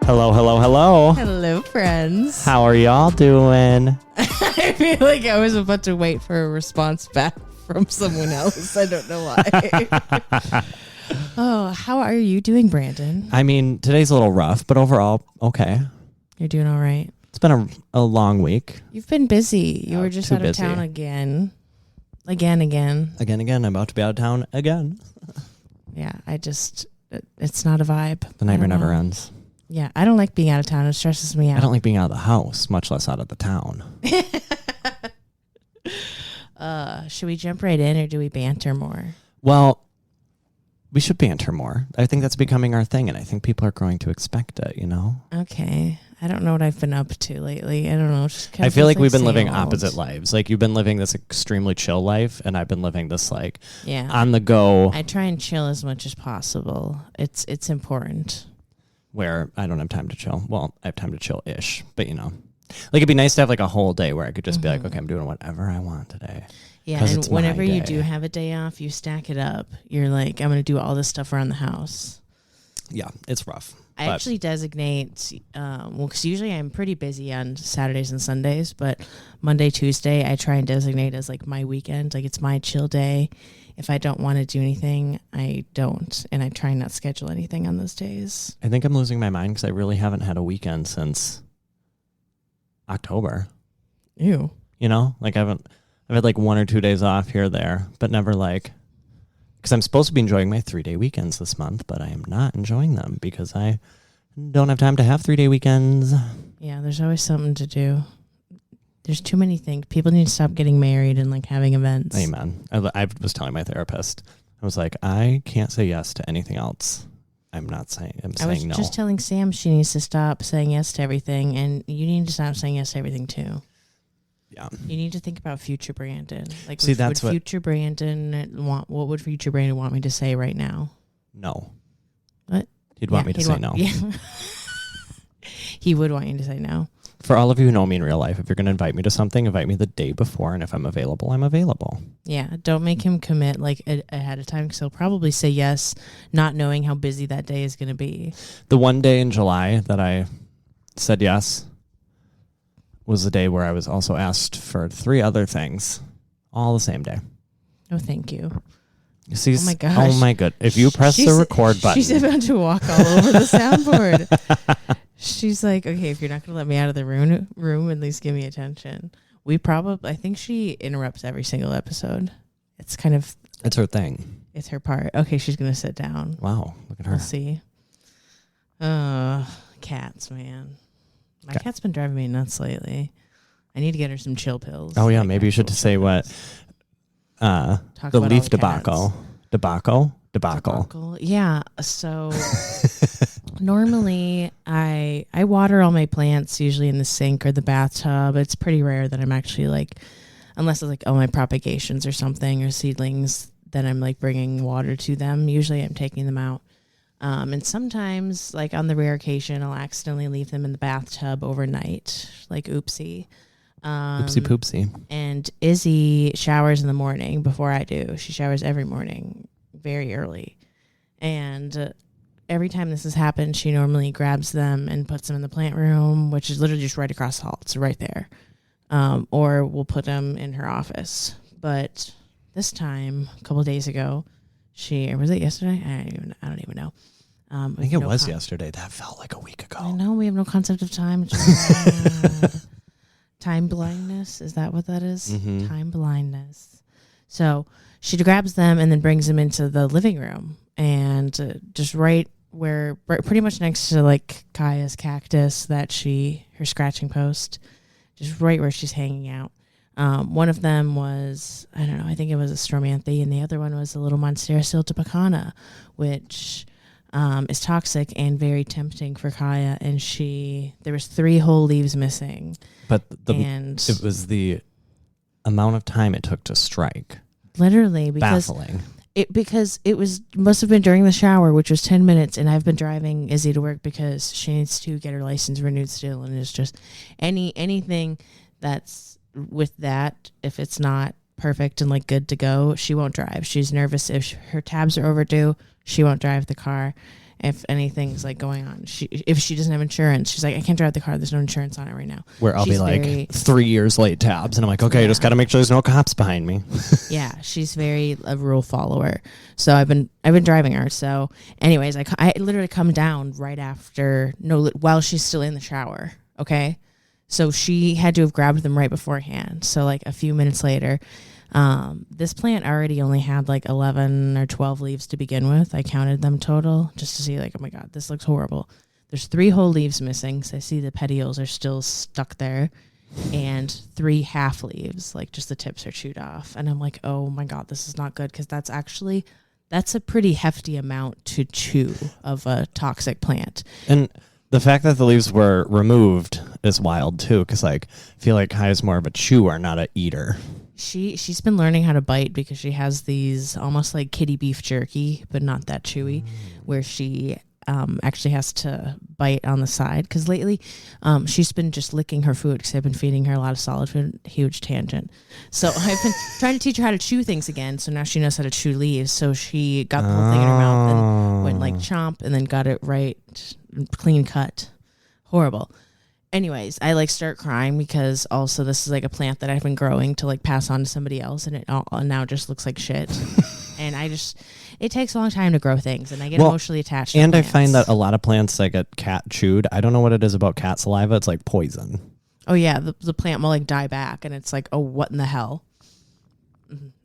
Hello, hello, hello. Hello, friends. How are y'all doing? I feel like I was about to wait for a response back from someone else. I don't know why. Oh, how are you doing, Brandon? I mean, today's a little rough, but overall, okay. You're doing all right. It's been a long week. You've been busy. You were just too out of busy. town again. Again. Again. I'm about to be out of town again. Yeah, it's not a vibe. The nightmare never ends. Yeah, I don't like being out of town. It stresses me out. I don't like being out of the house, much less out of the town. Should we jump right in or do we banter more? Well, we should banter more. I think that's becoming our thing, and I think people are growing to expect it, you know? Okay. I don't know what I've been up to lately. I don't know. I feel like we've been living opposite lives. Like, you've been living this extremely chill life, and I've been living this, like, on the go. I try and chill as much as possible. It's important. Where I don't have time to chill. Well, I have time to chill-ish, but, you know. Like, it'd be nice to have, like, a whole day where I could just be like, okay, I'm doing whatever I want today. Yeah, and whenever you do have a day off, you stack it up. You're like, I'm going to do all this stuff around the house. Yeah, it's rough. I actually designate, because usually I'm pretty busy on Saturdays and Sundays, but Monday, Tuesday, I try and designate as like my weekend. Like, it's my chill day. If I don't want to do anything, I don't. And I try not to schedule anything on those days. I think I'm losing my mind because I really haven't had a weekend since October. Ew. You know, like I've had like 1 or 2 days off here or there, but never like, because I'm supposed to be enjoying my 3-day weekends this month, but I am not enjoying them because I don't have time to have 3-day weekends. Yeah, there's always something to do. There's too many things. People need to stop getting married and like having events. Amen. I was telling my therapist, I was like, I can't say yes to anything else. I'm saying no. I was just telling Sam she needs to stop saying yes to everything, and you need to stop saying yes to everything too. Yeah. You need to think about future Brandon. Like, see, what would future Brandon want me to say right now? No. What? He'd want me to say no. Yeah. He would want you to say no. For all of you who know me in real life, if you're going to invite me to something, invite me the day before, and if I'm available, I'm available. Yeah, don't make him commit like ahead of time, because he'll probably say yes, not knowing how busy that day is going to be. The one day in July that I said yes was the day where I was also asked for 3 other things, all the same day. Oh, thank you. See, oh my gosh. Oh my god! If you press the record button, she's about to walk all over the soundboard. She's like, okay, if you're not going to let me out of the room, at least give me attention. I think she interrupts every single episode. It's her thing. It's her part. Okay, she's going to sit down. Wow, look at her. We'll see. Cats, man. My cat's been driving me nuts lately. I need to get her some chill pills. Oh yeah, maybe you should say what the leaf debacle. Yeah. So normally I water all my plants usually in the sink or the bathtub. It's pretty rare that I'm actually like, unless it's like all my propagations or something or seedlings, that I'm like bringing water to them. Usually I'm taking them out. And sometimes, like on the rare occasion, I'll accidentally leave them in the bathtub overnight, like oopsie. Oopsie poopsie. And Izzy showers in the morning before I do. She showers every morning very early. And every time this has happened, she normally grabs them and puts them in the plant room, which is literally just right across the hall. It's right there. Or we'll put them in her office. But this time, a couple of days ago, or was it yesterday? I don't even know. I think it was yesterday. That felt like a week ago. I know, we have no concept of time. Time blindness, is that what that is? Mm-hmm. Time blindness. So she grabs them and then brings them into the living room, and just right pretty much next to like Kaya's cactus her scratching post, just right where she's hanging out. One of them was, I don't know, I think it was a Stromanthe, and the other one was a little Monstera siltepecana, which is toxic and very tempting for Kaya. And there was 3 whole leaves missing. But it was the amount of time it took to strike. Literally, baffling. Because it must have been during the shower, which was 10 minutes, and I've been driving Izzy to work because she needs to get her license renewed still, and it's just anything that's with that, if it's not perfect and like good to go, she won't drive. She's nervous if her tabs are overdue. She won't drive the car. if anything's like going on. If she doesn't have insurance, she's like, I can't drive the car. There's no insurance on it right now. Where I'll be like 3 years late tabs, and I'm like, okay, just got to make sure there's no cops behind me. Yeah, she's very a rule follower. So I've been driving her. So anyways, I literally come down right after while she's still in the shower. Okay, so she had to have grabbed them right beforehand. So like a few minutes later. This plant already only had like 11 or 12 leaves to begin with. I counted them total just to see like, oh my God, this looks horrible. There's 3 whole leaves missing. So I see the petioles are still stuck there, and 3 half leaves, like just the tips are chewed off. And I'm like, oh my God, this is not good. Cause that's a pretty hefty amount to chew of a toxic plant. And the fact that the leaves were removed is wild too. Cause like, I feel like Kai is more of a chewer, not a eater. She's been learning how to bite because she has these almost like kitty beef jerky, but not that chewy, where she actually has to bite on the side. Because lately she's been just licking her food because I've been feeding her a lot of solid food. Huge tangent. So I've been trying to teach her how to chew things again. So now she knows how to chew leaves. So she got the whole thing in her mouth and went like chomp and then got it right, clean cut. Horrible. Anyways, I like start crying because also this is like a plant that I've been growing to like pass on to somebody else, and it all now just looks like shit. And it takes a long time to grow things, and I get emotionally attached to and plants. I find that a lot of plants that get cat chewed, I don't know what it is about cat saliva. It's like poison. Oh yeah, the plant will like die back, and it's like, oh, what in the hell?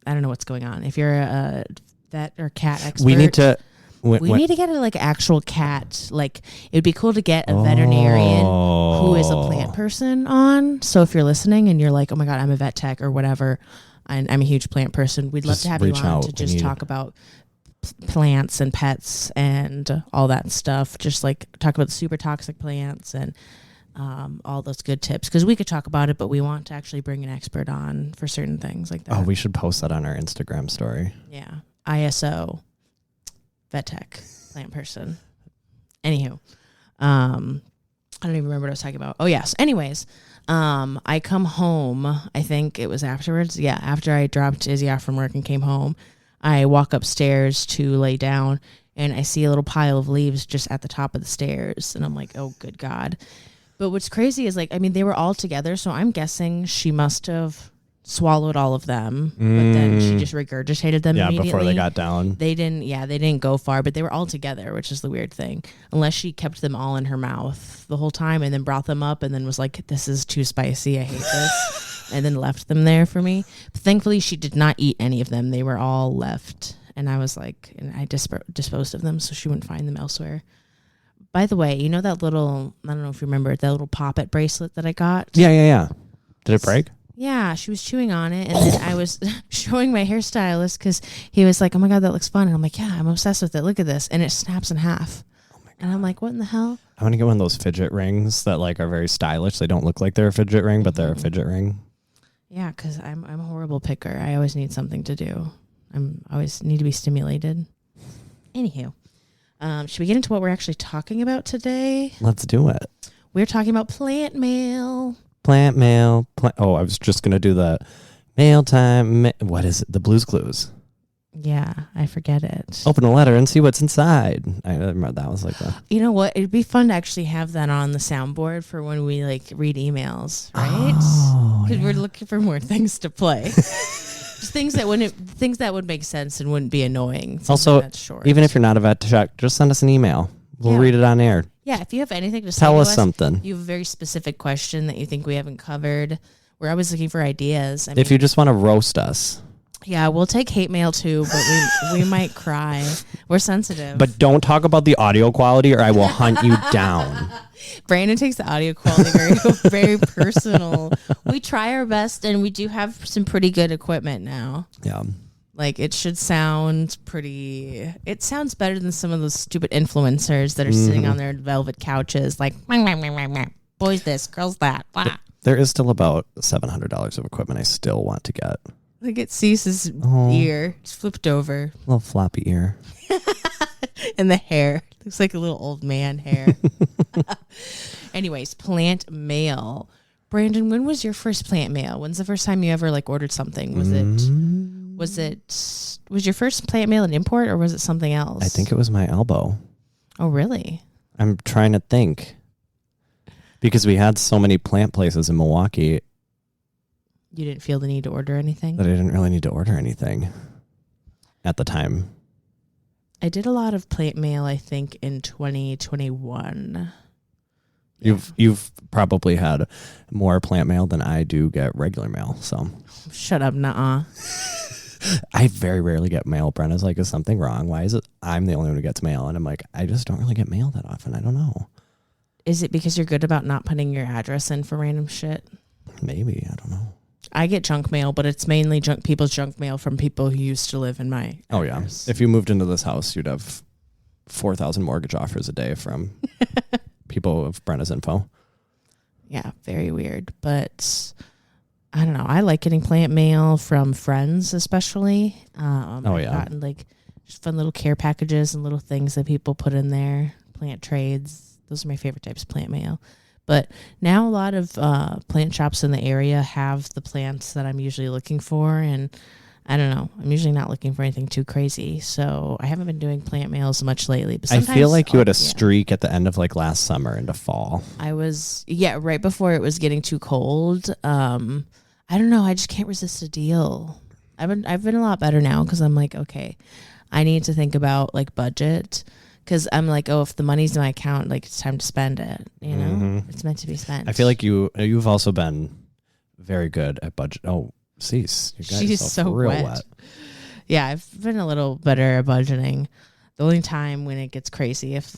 I don't know what's going on. If you're a vet or cat expert, we need to. We need to get a like actual cat. Like it would be cool to get a veterinarian who is a plant person on. So if you're listening and you're like, oh my God, I'm a vet tech or whatever, and I'm a huge plant person, we'd love to have you on to just talk about plants and pets and all that stuff. Just like talk about the super toxic plants and all those good tips. Because we could talk about it, but we want to actually bring an expert on for certain things like that. Oh, we should post that on our Instagram story. Yeah. ISO. Vet tech, plant person. Anywho, I don't even remember what I was talking about. Oh yes. Anyways, I come home. I think it was afterwards. Yeah, after I dropped Izzy off from work and came home, I walk upstairs to lay down, and I see a little pile of leaves just at the top of the stairs, and I'm like, oh, good God. But what's crazy is like, I mean, they were all together, so I'm guessing she must have swallowed all of them, but then she just regurgitated them immediately. Before they got down. They didn't go far, but they were all together, which is the weird thing. Unless she kept them all in her mouth the whole time and then brought them up and then was like, this is too spicy, I hate this, and then left them there for me. But thankfully, she did not eat any of them. They were all left, and I was like, and I disposed of them so she wouldn't find them elsewhere. By the way, you know that little, I don't know if you remember, that little Pop-It bracelet that I got? Yeah. Did it break? Yeah, she was chewing on it, and then I was showing my hairstylist because he was like, oh my God, that looks fun. And I'm like, yeah, I'm obsessed with it. Look at this. And it snaps in half. Oh my God. And I'm like, what in the hell? I want to get one of those fidget rings that like are very stylish. They don't look like they're a fidget ring, but they're a fidget ring. Yeah, because I'm a horrible picker. I always need something to do. I always need to be stimulated. Anywho, should we get into what we're actually talking about today? Let's do it. We're talking about plant mail. Plant mail. I was just going to do the mail time. What is it? The Blue's Clues. Yeah, I forget it. Open a letter and see what's inside. I remember that was like that. You know what? It'd be fun to actually have that on the soundboard for when we like read emails, right? Because we're looking for more things to play. Just things that would make sense and wouldn't be annoying. Also, that's short. Even if you're not a vet tech, just send us an email. We'll read it on air. Yeah, if you have anything to say tell to us something. You have a very specific question that you think we haven't covered. We're always looking for ideas. If you just want to roast us. Yeah, we'll take hate mail too, but we might cry. We're sensitive. But don't talk about the audio quality or I will hunt you down. Brandon takes the audio quality very personal. We try our best, and we do have some pretty good equipment now. Yeah. Like, it should sound pretty... It sounds better than some of those stupid influencers that are sitting on their velvet couches like, boys this, girls that. Blah. There is still about $700 of equipment I still want to get. Look at Cease's ear. It's flipped over. Little floppy ear. And the hair. Looks like a little old man hair. Anyways, plant mail. Brandon, when was your first plant mail? When's the first time you ever like ordered something? Was your first plant mail an import or was it something else? I think it was my elbow. Oh, really? I'm trying to think. Because we had so many plant places in Milwaukee You didn't feel the need to order anything? that I didn't really need to order anything at the time. I did a lot of plant mail, I think, in 2021. You've probably had more plant mail than I do get regular mail. So Shut up, nuh-uh. I very rarely get mail. Brenna's like, is something wrong? Why is it I'm the only one who gets mail? And I'm like, I just don't really get mail that often. I don't know. Is it because you're good about not putting your address in for random shit? Maybe. I don't know. I get junk mail, but it's mainly people's junk mail from people who used to live in my Oh, yeah. address. If you moved into this house, you'd have 4,000 mortgage offers a day from people of Brenna's info. Yeah, very weird. But I don't know. I like getting plant mail from friends, especially. Oh, yeah. I've gotten like just fun little care packages and little things that people put in there. Plant trades. Those are my favorite types of plant mail. But now a lot of plant shops in the area have the plants that I'm usually looking for. And I don't know. I'm usually not looking for anything too crazy. So I haven't been doing plant mail as much lately. But I feel like you had a yeah. streak at the end of like last summer into fall. I was, right before it was getting too cold. I don't know. I just can't resist a deal. I've been a lot better now because I'm like, okay, I need to think about like budget. Because I'm like, oh, if the money's in my account, like it's time to spend it. You know, It's meant to be spent. I feel like you've also been very good at budget. Oh, cease. You got She's yourself so real wet. Yeah, I've been a little better at budgeting. The only time when it gets crazy if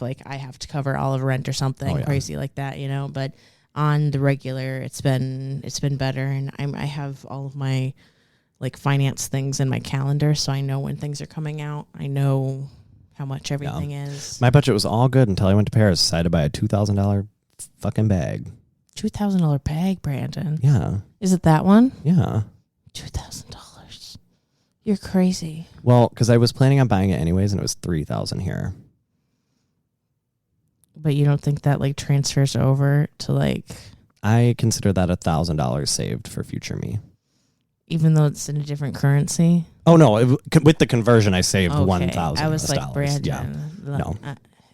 like I have to cover all of rent or something crazy like that, you know. But on the regular, it's been better, and I have all of my like finance things in my calendar, so I know when things are coming out. I know how much everything is. My budget was all good until I went to Paris, decided to buy a $2,000 fucking bag. $2,000 bag, Brandon. Yeah. Is it that one? Yeah. $2,000. You're crazy. Well, because I was planning on buying it anyways, and it was $3,000 here. But you don't think that like transfers over to like, I consider that $1,000 saved for future me. even though it's in a different currency? Oh no! With the conversion, I saved Okay. $1,000. I was like, Brandon. Yeah. No.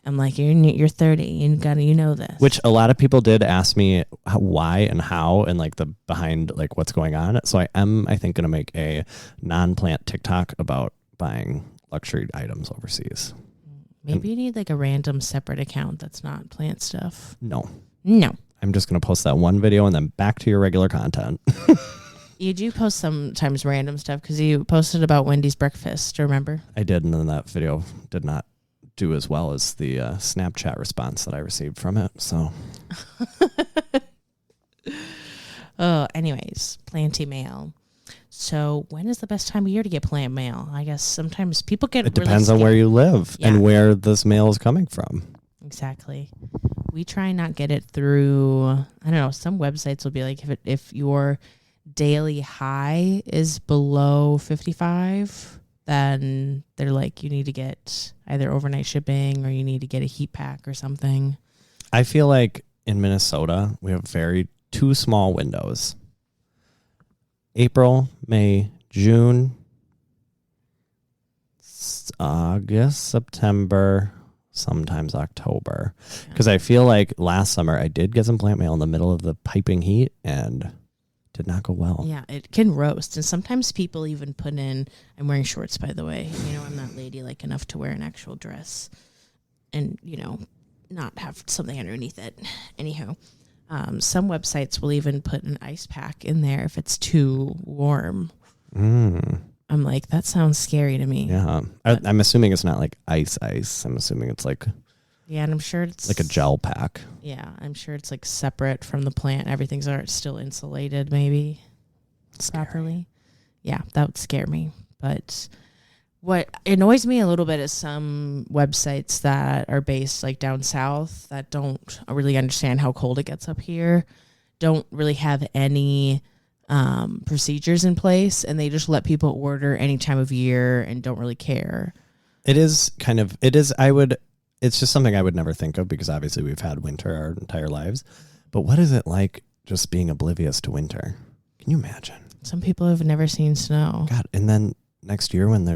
I'm like, you're 30. You know this. Which a lot of people did ask me why and how and like the behind like what's going on. So I think going to make a non-plant TikTok about buying luxury items overseas. Maybe you need like a random separate account that's not plant stuff. No. I'm just going to post that one video and then back to your regular content. You do post sometimes random stuff because you posted about Wendy's breakfast, remember? I did, and then that video did not do as well as the Snapchat response that I received from it. So, anyways, planty mail. So when is the best time of year to get plant mail? I guess sometimes people get it depends on where you live and where this mail is coming from. Exactly. We try and not get it through, I don't know, some websites will be like if your daily high is below 55, then they're like, you need to get either overnight shipping or you need to get a heat pack or something. I feel like in Minnesota, we have two small windows. April, May, June, August, September, sometimes October. Because I feel like last summer I did get some plant mail in the middle of the piping heat and did not go well. Yeah, it can roast. And sometimes people even put in, I'm wearing shorts, by the way. You know, I'm not ladylike enough to wear an actual dress and, you know, not have something underneath it. Anyhow, some websites will even put an ice pack in there if it's too warm. I'm like, that sounds scary to me. Yeah. I'm assuming it's not like ice. I'm assuming it's like... Yeah, and I'm sure it's... like a gel pack. Yeah, I'm sure it's like separate from the plant. Everything's still insulated maybe properly. Yeah, that would scare me. But what annoys me a little bit is some websites that are based like down south that don't really understand how cold it gets up here, don't really have any procedures in place, and they just let people order any time of year and don't really care. It's just something I would never think of because obviously we've had winter our entire lives. But what is it like just being oblivious to winter? Can you imagine? Some people have never seen snow. God, and then next year when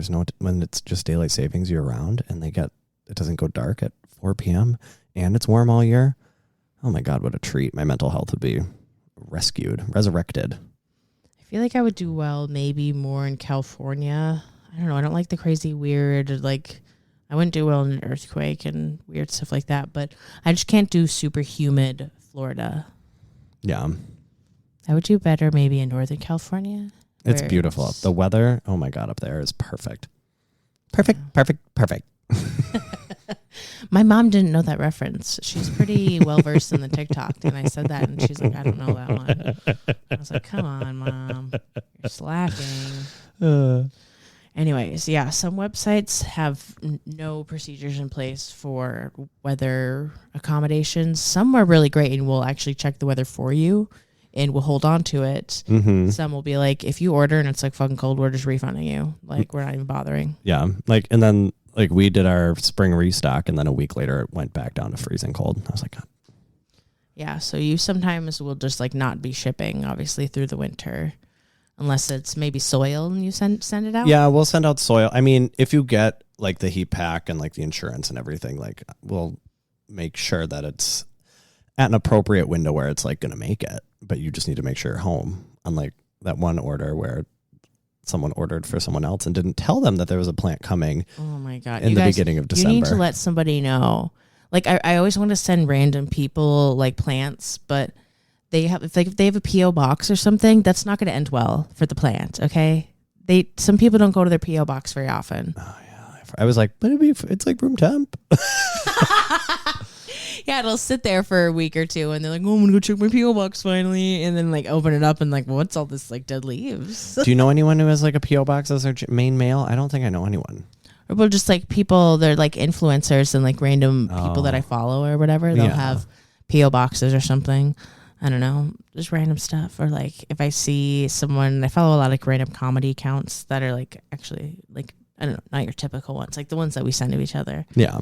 it's just daylight savings year round and they get it doesn't go dark at 4 p.m. and it's warm all year. Oh my God, what a treat. My mental health would be resurrected. I feel like I would do well maybe more in California. I don't know. I don't like the crazy weird, like, I wouldn't do well in an earthquake and weird stuff like that, but I just can't do super humid Florida. Yeah. I would do better maybe in Northern California. It's beautiful. The weather, oh my God, up there is perfect. Perfect. My mom didn't know that reference. She's pretty well versed in the TikTok, and I said that, and she's like, I don't know that one. I was like, come on, Mom. You're slacking. Anyways, yeah, some websites have no procedures in place for weather accommodations. Some are really great and will actually check the weather for you and will hold on to it. Mm-hmm. Some will be like, if you order and it's like fucking cold, we're just refunding you. Like, we're not even bothering. Yeah. Like, and then like we did our spring restock and then a week later it went back down to freezing cold. I was like, God. Yeah. So you sometimes will just like not be shipping obviously through the winter unless it's maybe soil and you send it out. Yeah. We'll send out soil. I mean, if you get like the heat pack and like the insurance and everything, like we'll make sure that it's at an appropriate window where it's like going to make it, but you just need to make sure you're home. Unlike that one order where someone ordered for someone else and didn't tell them that there was a plant coming. Oh my God. In the beginning of December. You need to let somebody know. Like I always want to send random people like plants, but they have, if they have a PO box or something, that's not going to end well for the plant. Okay. Some people don't go to their PO box very often. Oh yeah. I was like, but it's like room temp. Yeah, it'll sit there for a week or two, and they're like, "Oh, I'm gonna go check my PO box finally," and then like open it up and like, what's all this like dead leaves? Do you know anyone who has like a PO box as their main mail? I don't think I know anyone. Or just like people, they're like influencers and like random people that I follow or whatever. They'll have PO boxes or something. I don't know, just random stuff. Or like if I see someone, I follow a lot of like random comedy accounts that are like actually like I don't know, not your typical ones, like the ones that we send to each other. Yeah.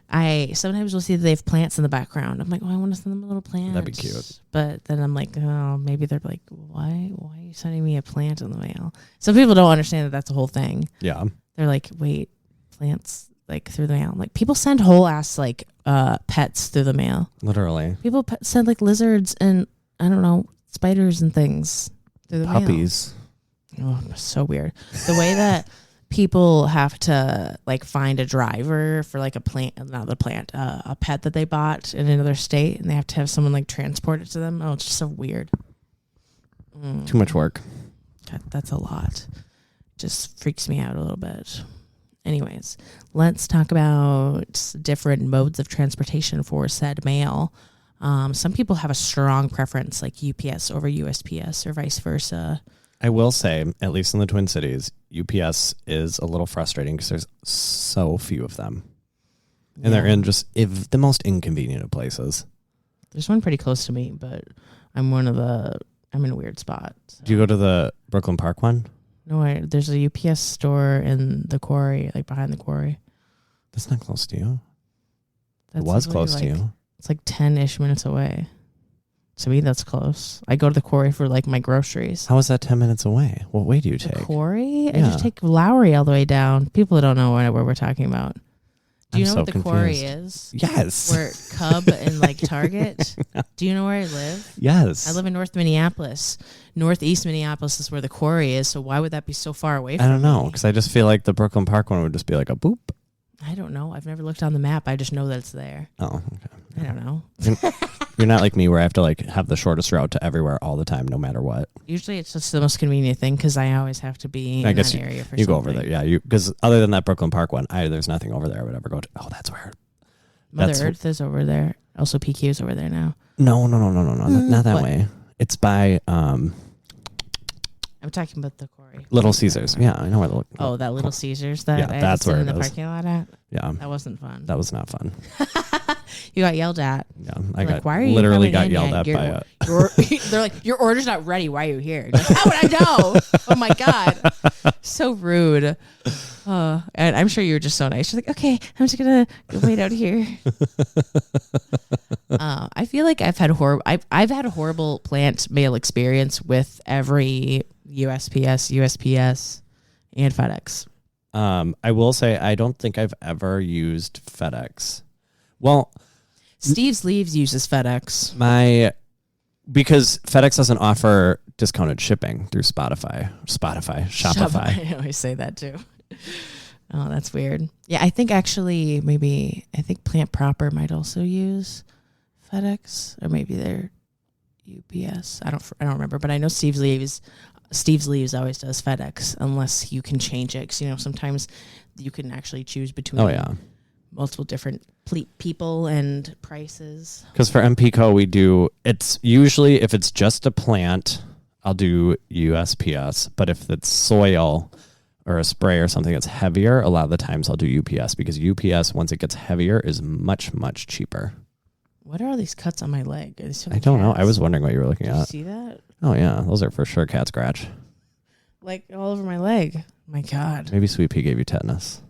I sometimes will see that they have plants in the background. I'm like, oh, I want to send them a little plant. That'd be cute. But then I'm like, oh, maybe they're like, why are you sending me a plant in the mail? Some people don't understand that that's a whole thing. Yeah. They're like, wait, plants like through the mail. Like people send whole ass like pets through the mail. Literally. People send like lizards and I don't know, spiders and things through the Puppies. mail. Oh, so weird. The way that people have to like find a driver for like a pet that they bought in another state, and they have to have someone like transport it to them. Oh, it's just so weird. Too much work. God, that's a lot. Just freaks me out a little bit. Anyways, let's talk about different modes of transportation for said mail. Some people have a strong preference, like UPS over USPS or vice versa. I will say, at least in the Twin Cities, UPS is a little frustrating because there's so few of them. And they're in just the most inconvenient of places. There's one pretty close to me, but I'm in a weird spot. So. Do you go to the Brooklyn Park one? No, there's a UPS store in the quarry, like behind the quarry. That's not close to you. It was close to you. It's like 10-ish minutes away. To me, that's close. I go to the quarry for like my groceries. How is that 10 minutes away? What way do you take? The quarry? I just take Lowry all the way down. People don't know where we're talking about. Do you know what the quarry is? Yes. Where Cub and like Target. Do you know where I live? Yes. I live in North Minneapolis. Northeast Minneapolis is where the quarry is. So why would that be so far away from me? I don't know, because I just feel like the Brooklyn Park one would just be like a boop. I don't know. I've never looked on the map. I just know that it's there. Oh, okay. I don't know. You're not like me where I have to like have the shortest route to everywhere all the time, no matter what. Usually it's just the most convenient thing because I always have to be in that area for something. You go over there. Yeah, because other than that Brooklyn Park one, there's nothing over there I would ever go to. Oh, that's where. Mother Earth is over there. Also PQ is over there now. No. Not that way. It's by... I'm talking about the quarry. Little Caesars. Yeah, I know where the... Oh, that Little Caesars that I that's where in the it is. parking lot at? Yeah. That wasn't fun. That was not fun. You got yelled at. Yeah, Why are you literally got coming yelled in at yet? by They're like, your order's not ready. Why are you here? Like, how would I know? Oh my God. So rude. And I'm sure you were just so nice. You're like, okay, I'm just going to wait out here. I feel like I've had a horrible plant mail experience with every USPS, and FedEx. I will say I don't think I've ever used FedEx. Well, Steve's Leaves uses FedEx. Because FedEx doesn't offer discounted shipping through Shopify. I always say that too. Oh, that's weird. Yeah, I think actually I think Plant Proper might also use FedEx, or maybe they're UPS. I don't remember, but I know Steve's Leaves always does FedEx unless you can change it. 'Cause, sometimes you can actually choose between multiple different people and prices. Because for MPCO, it's usually, if it's just a plant, I'll do USPS. But if it's soil or a spray or something that's heavier, a lot of the times I'll do UPS, because UPS, once it gets heavier, is much, much cheaper. What are all these cuts on my leg? I don't know. I was wondering what you were looking at. You see that? Oh, yeah. Those are for sure cat scratch. Like all over my leg. My God. Maybe Sweet Pea gave you tetanus.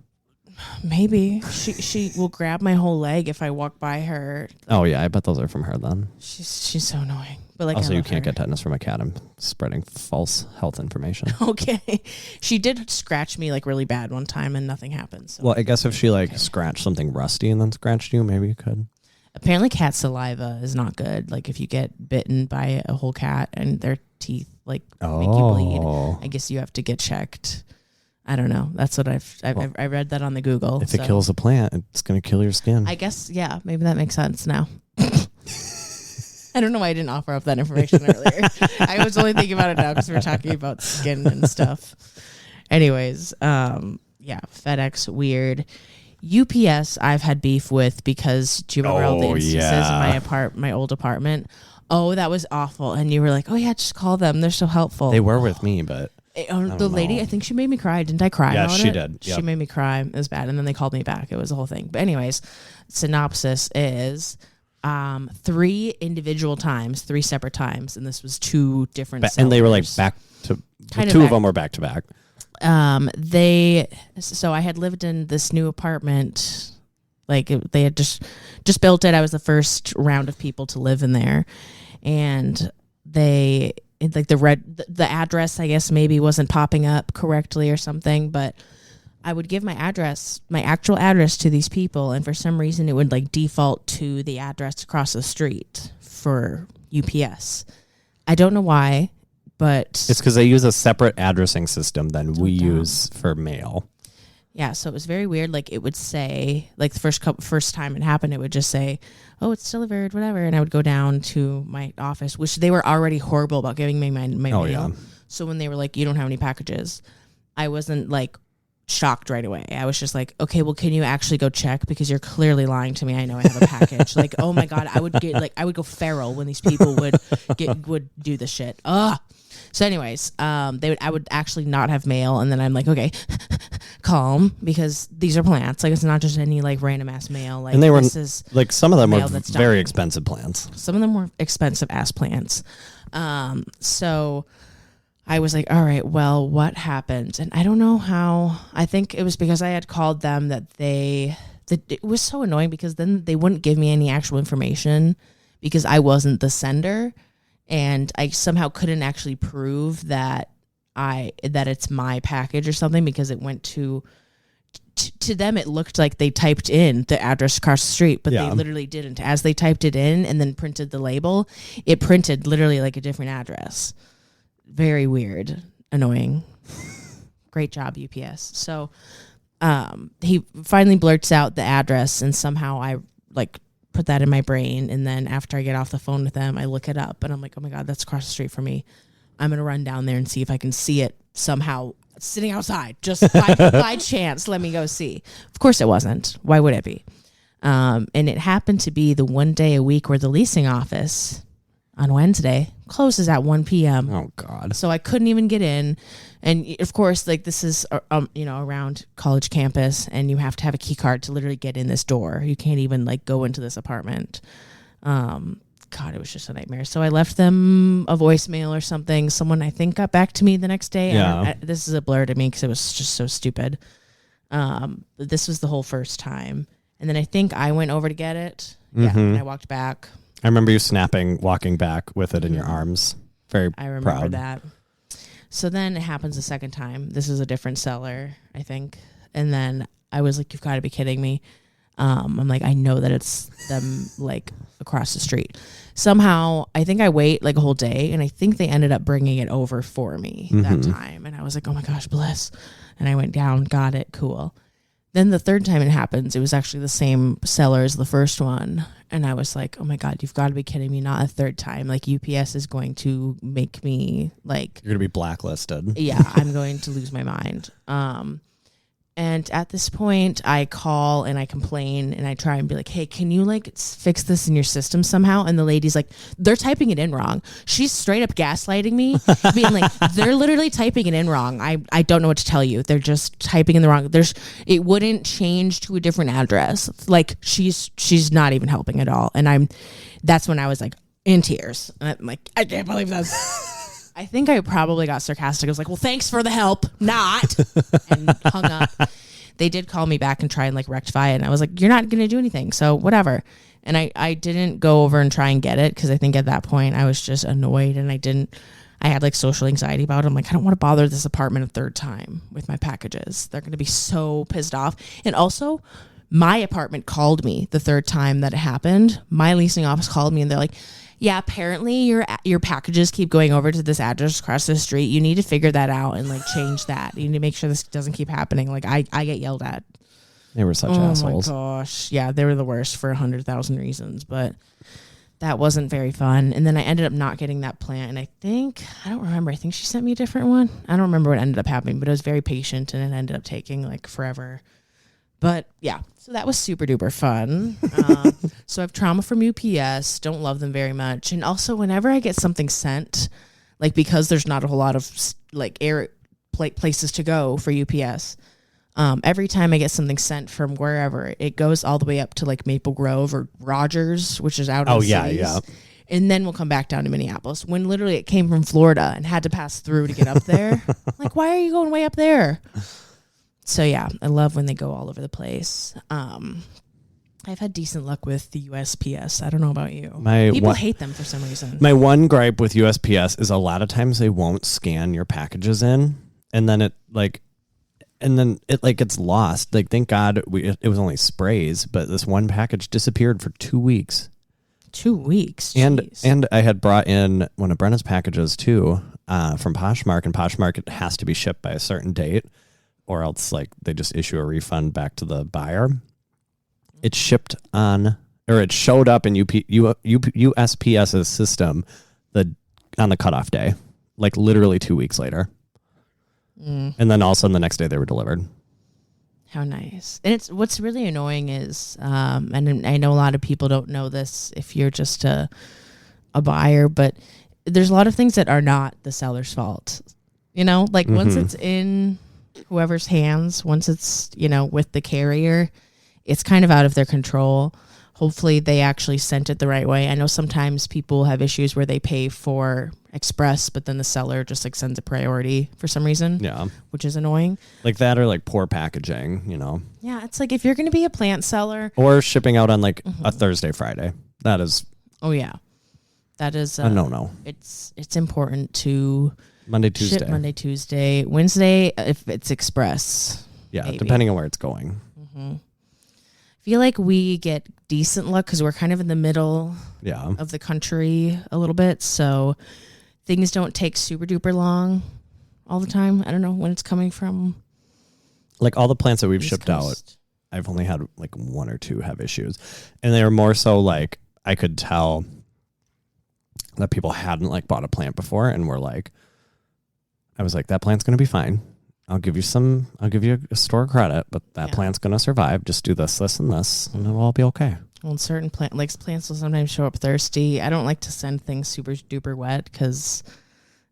Maybe. She will grab my whole leg if I walk by her. Oh, yeah. I bet those are from her then. She's so annoying. But like, also, you can't get tetanus from a cat. I'm spreading false health information. Okay. She did scratch me like really bad one time and nothing happened. So. Well, I guess if she scratched something rusty and then scratched you, maybe you could. Apparently cat saliva is not good. Like if you get bitten by a whole cat and their teeth make you bleed, I guess you have to get checked. I don't know. That's what I read that on the Google. If it kills a plant, it's going to kill your skin. I guess, yeah, maybe that makes sense now. I don't know why I didn't offer up that information earlier. I was only thinking about it now because we're talking about skin and stuff. Anyways, yeah, FedEx, weird. UPS, I've had beef with because do you remember all the instances in my old apartment? Oh, that was awful. And you were like, oh, yeah, just call them. They're so helpful. They were with me, but... The lady, I think she made me cry. Didn't I cry? Yeah, she did. Yep. She made me cry. It was bad. And then they called me back. It was the whole thing. But anyways, synopsis is 3 separate times. And this was 2 different sellers. And they were like back to... Two of them were back to back. So I had lived in this new apartment. Like they had just built it. I was the first round of people to live in there. And the address, I guess maybe wasn't popping up correctly or something, but I would give my actual address to these people, and for some reason it would like default to the address across the street for UPS. I don't know why, but it's because they use a separate addressing system than we use for mail. Yeah, so it was very weird. Like it would say, like the first time it happened, it would just say, "Oh, it's delivered," whatever, and I would go down to my office, which they were already horrible about giving me my mail. Yeah. So when they were like, "You don't have any packages," I wasn't like shocked right away. I was just like, "Okay, well, can you actually go check because you're clearly lying to me? I know I have a package." Like, oh my God, I would go feral when these people would do the shit. Ugh. So anyways, I would actually not have mail, and then I'm like, okay, calm, because these are plants. Like it's not just any like random ass mail. Like, and they were like some of them were very expensive plants. Some of them were expensive ass plants. So I was like, all right, well, what happened? And I don't know how. I think it was because I had called them that it was so annoying because then they wouldn't give me any actual information because I wasn't the sender. And I somehow couldn't actually prove that it's my package or something because it went to them. It looked like they typed in the address across the street, but they literally didn't. As they typed it in and then printed the label, it printed literally like a different address. Very weird, annoying. Great job, UPS. So he finally blurts out the address, and somehow I like put that in my brain, and then after I get off the phone with them, I look it up and I'm like, oh my God, that's across the street from me. I'm gonna run down there and see if I can see it somehow sitting outside, just by chance. Let me go see. Of course it wasn't. Why would it be? And it happened to be the one day a week where the leasing office on Wednesday closes at 1 p.m. Oh God. So I couldn't even get in. And of course, like this is, around college campus, and you have to have a key card to literally get in this door. You can't even like go into this apartment. God, it was just a nightmare. So I left them a voicemail or something. Someone I think got back to me the next day. Yeah. This is a blur to me because it was just so stupid. This was the whole first time. And then I think I went over to get it. Yeah. And I walked back. I remember you walking back with it in your arms. I remember that. So then it happens a second time. This is a different seller, I think. And then I was like, you've got to be kidding me. I'm like, I know that it's them like across the street. Somehow, I think I wait like a whole day, and I think they ended up bringing it over for me that time. And I was like, oh my gosh, bless. And I went down, got it, cool. Then the third time it happens, it was actually the same seller as the first one. And I was like, oh my God, you've got to be kidding me. Not a third time. Like UPS is going to make me like. You're going to be blacklisted. Yeah, I'm going to lose my mind. And at this point, I call and I complain and I try and be like, hey, can you like fix this in your system somehow? And the lady's like, they're typing it in wrong. She's straight up gaslighting me, being like, they're literally typing it in wrong. I don't know what to tell you. They're just typing in the wrong. It wouldn't change to a different address. Like she's not even helping at all. And that's when I was like in tears. And I'm like, I can't believe this. I think I probably got sarcastic. I was like, well, thanks for the help. Not. And hung up. They did call me back and try and like rectify it. And I was like, you're not going to do anything. So whatever. And I didn't go over and try and get it because I think at that point I was just annoyed and I had like social anxiety about it. I'm like, I don't want to bother this apartment a third time with my packages. They're going to be so pissed off. And also, my apartment called me the third time that it happened. My leasing office called me and they're like, yeah, apparently your packages keep going over to this address across the street. You need to figure that out and like change that. You need to make sure this doesn't keep happening. Like I get yelled at. They were such assholes. Oh my gosh. Yeah, they were the worst for 100,000 reasons, but that wasn't very fun. And then I ended up not getting that plant. And I don't remember. I think she sent me a different one. I don't remember what ended up happening, but it was very patient and it ended up taking like forever. But yeah, so that was super duper fun. So I have trauma from UPS. Don't love them very much. And also whenever I get something sent, like because there's not a whole lot of like places to go for UPS, every time I get something sent from wherever, it goes all the way up to like Maple Grove or Rogers, which is out in the cities. Yeah. And then we'll come back down to Minneapolis when literally it came from Florida and had to pass through to get up there. Like, why are you going way up there? So yeah, I love when they go all over the place. I've had decent luck with the USPS. I don't know about you. People hate them for some reason. My one gripe with USPS is a lot of times they won't scan your packages in, and then it gets lost. Like, thank God it was only sprays, but this one package disappeared for 2 weeks. 2 weeks, jeez. And I had brought in one of Brenna's packages too, from Poshmark, and Poshmark, it has to be shipped by a certain date, or else like they just issue a refund back to the buyer. It showed up in USPS's system on the cutoff day, like literally 2 weeks later. And then all of a sudden the next day they were delivered. How nice. And what's really annoying is, and I know a lot of people don't know this if you're just a buyer, but there's a lot of things that are not the seller's fault. You know, like once it's in whoever's hands, once it's, with the carrier, it's kind of out of their control. Hopefully they actually sent it the right way. I know sometimes people have issues where they pay for express, but then the seller just like sends a priority for some reason. Yeah. Which is annoying. Like that, or like poor packaging, Yeah, it's like if you're going to be a plant seller. Or shipping out on like a Thursday, Friday. That is. Oh, yeah. That is. No. It's important to. Monday, Tuesday. Ship Monday, Tuesday. Wednesday, if it's express. Yeah, maybe. Depending on where it's going. I feel like we get decent luck because we're kind of in the middle of the country a little bit. So things don't take super duper long all the time. I don't know when it's coming from. Like all the plants that we've shipped out, I've only had like one or two have issues. And they were more so like I could tell that people hadn't like bought a plant before and were like, I was like, that plant's going to be fine. I'll give you a store credit, but that plant's going to survive. Just do this, this, and this, and it'll all be okay. Well, and certain plants will sometimes show up thirsty. I don't like to send things super duper wet because,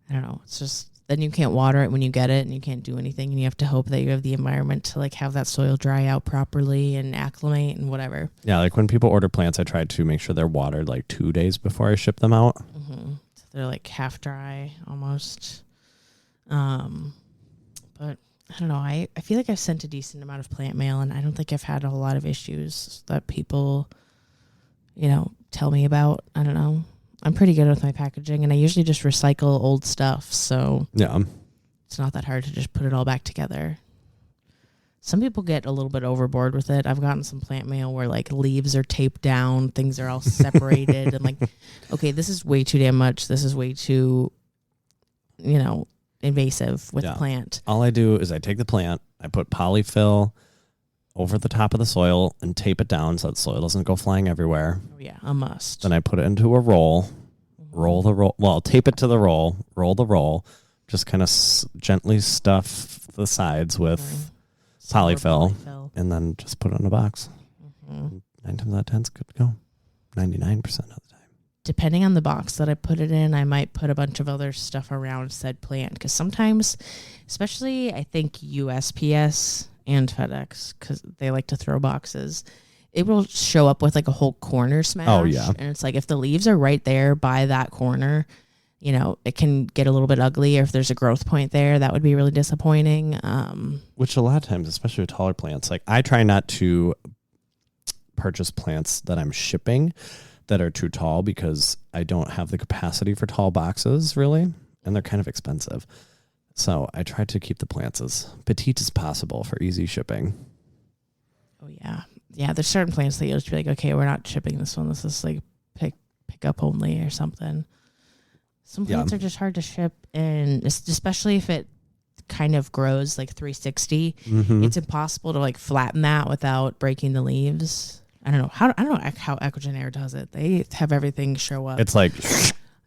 I don't know, it's just, then you can't water it when you get it and you can't do anything. And you have to hope that you have the environment to like have that soil dry out properly and acclimate and whatever. Yeah, like when people order plants, I try to make sure they're watered like 2 days before I ship them out. So they're like half dry almost. But I don't know. I feel like I've sent a decent amount of plant mail, and I don't think I've had a whole lot of issues that people, tell me about. I don't know. I'm pretty good with my packaging, and I usually just recycle old stuff. So yeah, it's not that hard to just put it all back together. Some people get a little bit overboard with it. I've gotten some plant mail where like leaves are taped down, things are all separated, and like, okay, this is way too damn much. This is way too, invasive with the plant. All I do is I take the plant, I put polyfill over the top of the soil and tape it down so the soil doesn't go flying everywhere. Oh yeah, a must. Then I put it into a roll, tape it to the roll the roll, just kind of gently stuff the sides with polyfill, and then just put it in a box. 9 times out of 10 it's good to go. 99% of the time. Depending on the box that I put it in, I might put a bunch of other stuff around said plant, because sometimes, especially I think USPS and FedEx, because they like to throw boxes, it will show up with like a whole corner smash. Oh yeah. And it's like if the leaves are right there by that corner, it can get a little bit ugly. Or if there's a growth point there, that would be really disappointing. Which a lot of times, especially with taller plants, like I try not to purchase plants that I'm shipping that are too tall, because I don't have the capacity for tall boxes really, and they're kind of expensive. So I try to keep the plants as petite as possible for easy shipping. Oh yeah. Yeah, there's certain plants that you'll just be like, okay, we're not shipping this one. This is like pick up only or something. Some plants are just hard to ship, and especially if it kind of grows like 360, it's impossible to like flatten that without breaking the leaves. I don't know how Ecogen Air does it. They have everything show up. It's like,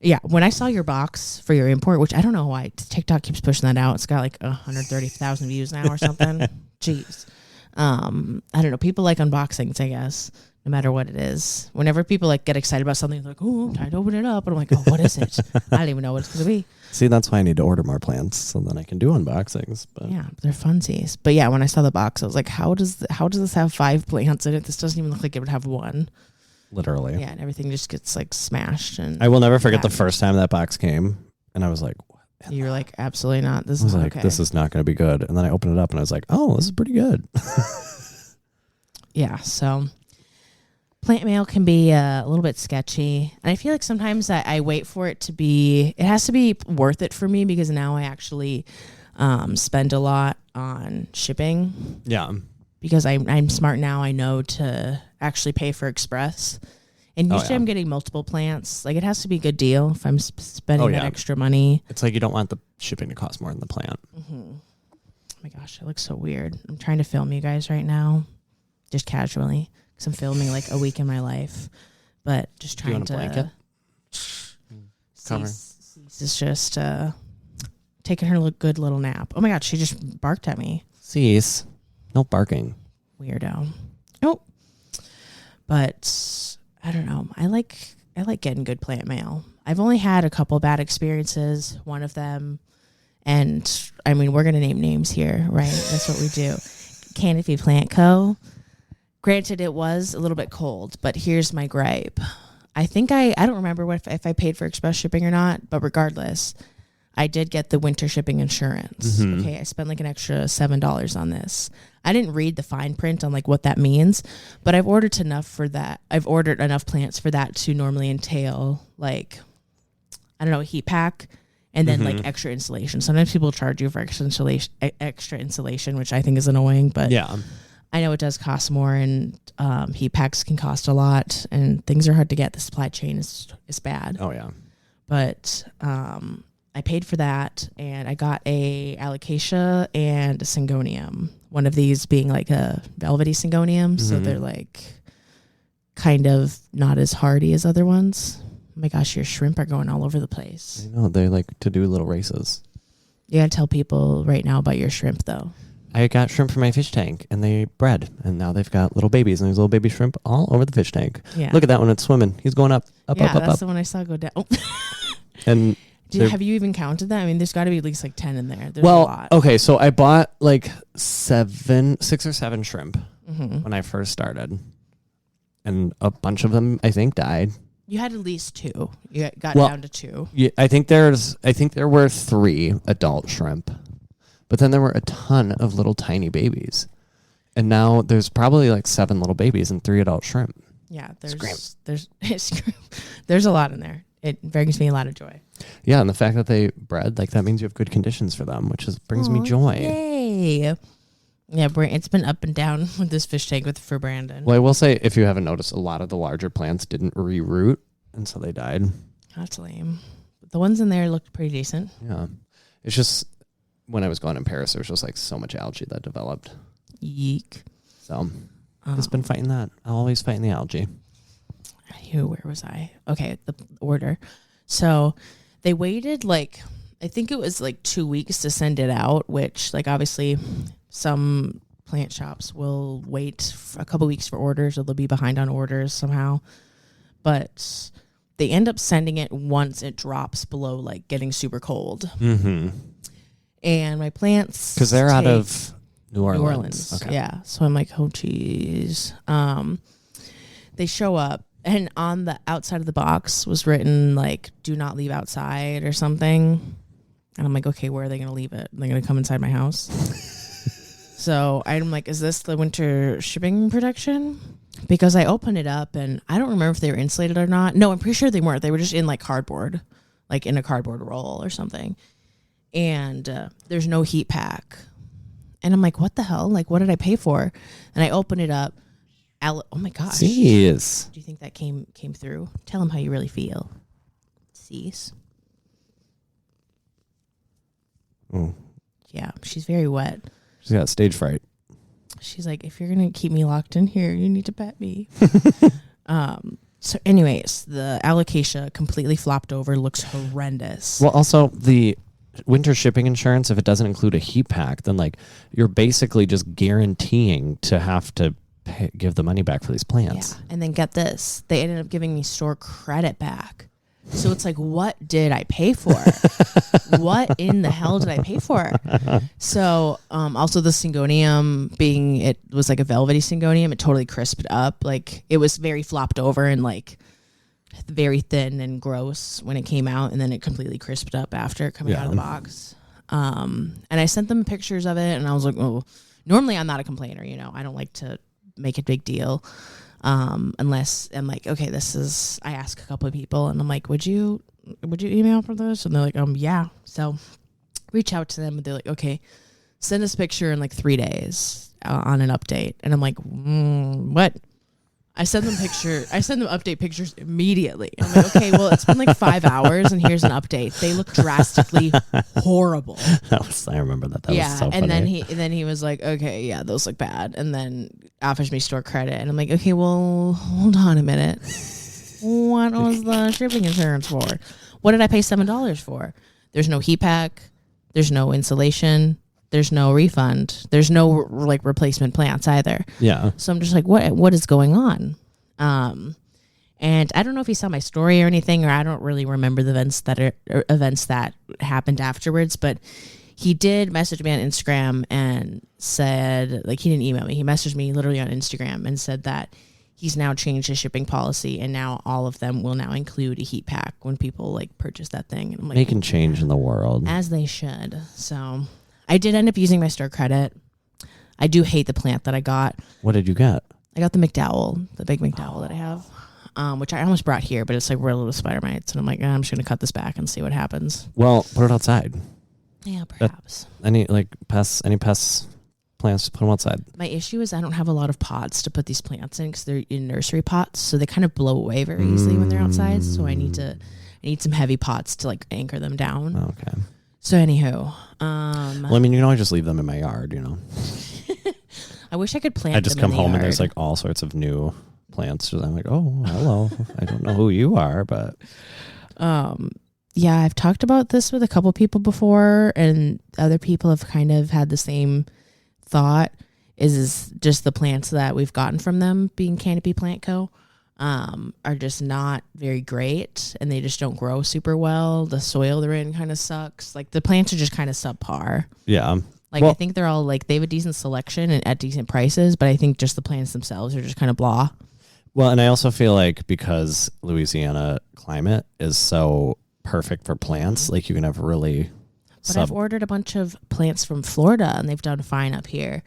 yeah. When I saw your box for your import, which I don't know why TikTok keeps pushing that out, it's got like 130,000 views now or something. Jeez. I don't know. People like unboxings, I guess, no matter what it is. Whenever people like get excited about something, they're like, oh, I'm trying to open it up. And I'm like, oh, what is it? I don't even know what it's going to be. see, that's why I need to order more plants so then I can do unboxings. But yeah, they're funsies. But yeah, when I saw the box, I was like, how does this have 5 plants in it? This doesn't even look like it would have 1. Literally. Yeah, and everything just gets like smashed. And I will never forget the first time that box came, and I was like, what? You were like, absolutely not. This I was is like, okay. this is not going to be good. And then I opened it up and I was like, oh, this is pretty good. Yeah, so plant mail can be a little bit sketchy. And I feel like sometimes I wait for it has to be worth it for me, because now I actually spend a lot on shipping. Yeah. Because I'm smart now. I know to actually pay for express. And usually I'm getting multiple plants. Like, it has to be a good deal if I'm spending that extra money. It's like you don't want the shipping to cost more than the plant. Mm-hmm. Oh my gosh, it looks so weird. I'm trying to film you guys right now, just casually, because I'm filming like a week in my life. But just trying to... blanket? Cover. Cease is just taking her good little nap. Oh my god, she just barked at me. Cease. No barking. Weirdo. Oh. But... I don't know. I like getting good plant mail. I've only had a couple bad experiences. One of them, and I mean, we're going to name names here, right? That's what we do. Canopy Plant Co. Granted, it was a little bit cold, but here's my gripe. I think I don't remember if I paid for express shipping or not, but regardless, I did get the winter shipping insurance. Mm-hmm. Okay, I spent like an extra $7 on this. I didn't read the fine print on like what that means, but I've ordered enough for that. I've ordered enough plants for that to normally entail like, I don't know, a heat pack and then like extra insulation. Sometimes people charge you for extra insulation, which I think is annoying, but yeah, I know it does cost more, and heat packs can cost a lot, and things are hard to get. The supply chain is bad. Oh yeah, but I paid for that, and I got a alocasia and a syngonium. One of these being like a velvety syngonium, so they're like kind of not as hardy as other ones. Oh my gosh, your shrimp are going all over the place. I know, they like to do little races. You gotta tell people right now about your shrimp, though. I got shrimp from my fish tank, and they bred, and now they've got little babies, and there's little baby shrimp all over the fish tank. Yeah. Look at that one, it's swimming. He's going up. Yeah, that's the one I saw go down. And have you even counted that? I mean, there's got to be at least like 10 in there. There's a lot. Okay, so I bought like 6 or 7 shrimp when I first started, and a bunch of them I think died. You had at least 2. You got down to 2. Yeah, I think there were 3 adult shrimp, but then there were a ton of little tiny babies, and now there's probably like 7 little babies and 3 adult shrimp. Yeah, there's a lot in there. It brings me a lot of joy. Yeah, and the fact that they bred, like, that means you have good conditions for them, which brings me joy. Yay. Yeah, it's been up and down with this fish tank for Brandon. Well, I will say, if you haven't noticed, a lot of the larger plants didn't reroot, and so they died. That's lame. The ones in there looked pretty decent. Yeah. It's just, when I was going in Paris, there was just like so much algae that developed. Yeek. So, just been fighting that. Always fighting the algae. Where was I? Okay, the order. So they waited like, I think it was like 2 weeks to send it out, which like obviously some plant shops will wait for a couple weeks for orders, or they'll be behind on orders somehow. But they end up sending it once it drops below like getting super cold. Mm-hmm. And my plants, because they're out of New Orleans. Okay. Yeah. So I'm like, oh geez. They show up, and on the outside of the box was written like, do not leave outside or something. And I'm like, okay, where are they going to leave it? They're going to come inside my house. So I'm like, is this the winter shipping protection? Because I opened it up, and I don't remember if they were insulated or not. No, I'm pretty sure they weren't. They were just in like cardboard, like in a cardboard roll or something. And there's no heat pack. And I'm like, what the hell? Like, what did I pay for? And I open it up. Oh my gosh. Jeez. Do you think that came through? Tell him how you really feel. Cease. Oh. Yeah, she's very wet. She's got stage fright. She's like, if you're going to keep me locked in here, you need to pet me. So anyways, the alocasia completely flopped over, looks horrendous. Well, also the winter shipping insurance, if it doesn't include a heat pack, then like you're basically just guaranteeing to have to give the money back for these plants. Yeah. And then get this, they ended up giving me store credit back. So it's like, what did I pay for? What in the hell did I pay for? So also the syngonium, being it was like a velvety syngonium, it totally crisped up. Like it was very flopped over and like very thin and gross when it came out, and then it completely crisped up after coming out of the box. And I sent them pictures of it, and I was like, oh, normally I'm not a complainer, you know, I don't like to make a big deal. Unless I'm like, okay, I ask a couple of people, and I'm like, would you email for this? And they're like, yeah. So reach out to them, and they're like, okay, send us a picture in like 3 days on an update. And I'm like, what? I send them update pictures immediately. I'm like, okay, well, it's been like 5 hours, and here's an update. They look drastically horrible. I remember that. That was so funny. And then he was like, okay, yeah, those look bad, and then offers me store credit, and I'm like, okay, well, hold on a minute. What was the shipping insurance for? What did I pay $7 for? There's no heat pack. There's no insulation. There's no refund. There's no like replacement plants either. Yeah. So I'm just like, what is going on? And I don't know if he saw my story or anything, or I don't really remember the events that happened afterwards, but he did message me on Instagram and said, like, he didn't email me. He messaged me literally on Instagram and said that he's now changed his shipping policy, and now all of them will now include a heat pack when people like purchase that thing. And I'm like, making change in the world, as they should. So I did end up using my store credit. I do hate the plant that I got. What did you get? I got the McDowell, the big McDowell that I have, which I almost brought here, but it's like riddled with spider mites. And I'm like, I'm just going to cut this back and see what happens. Well, put it outside. Yeah, perhaps. Any pests, plants, put them outside. My issue is I don't have a lot of pots to put these plants in because they're in nursery pots. So they kind of blow away very easily when they're outside. So I need some heavy pots to like anchor them down. Okay. So anywho, well, I mean, you can always just leave them in my yard, you know. I wish I could plant. I just come home and there's like all sorts of new plants. So I'm like, oh, hello. I don't know who you are, but yeah, I've talked about this with a couple people before, and other people have kind of had the same thought. Is just the plants that we've gotten from them, being Canopy Plant Co. Are just not very great, and they just don't grow super well. The soil they're in kind of sucks. Like the plants are just kind of subpar. Yeah. Like I think they're all like, they have a decent selection and at decent prices, but I think just the plants themselves are just kind of blah. Well, and I also feel like because Louisiana climate is so perfect for plants, like you can have really. But I've ordered a bunch of plants from Florida, and they've done fine up here.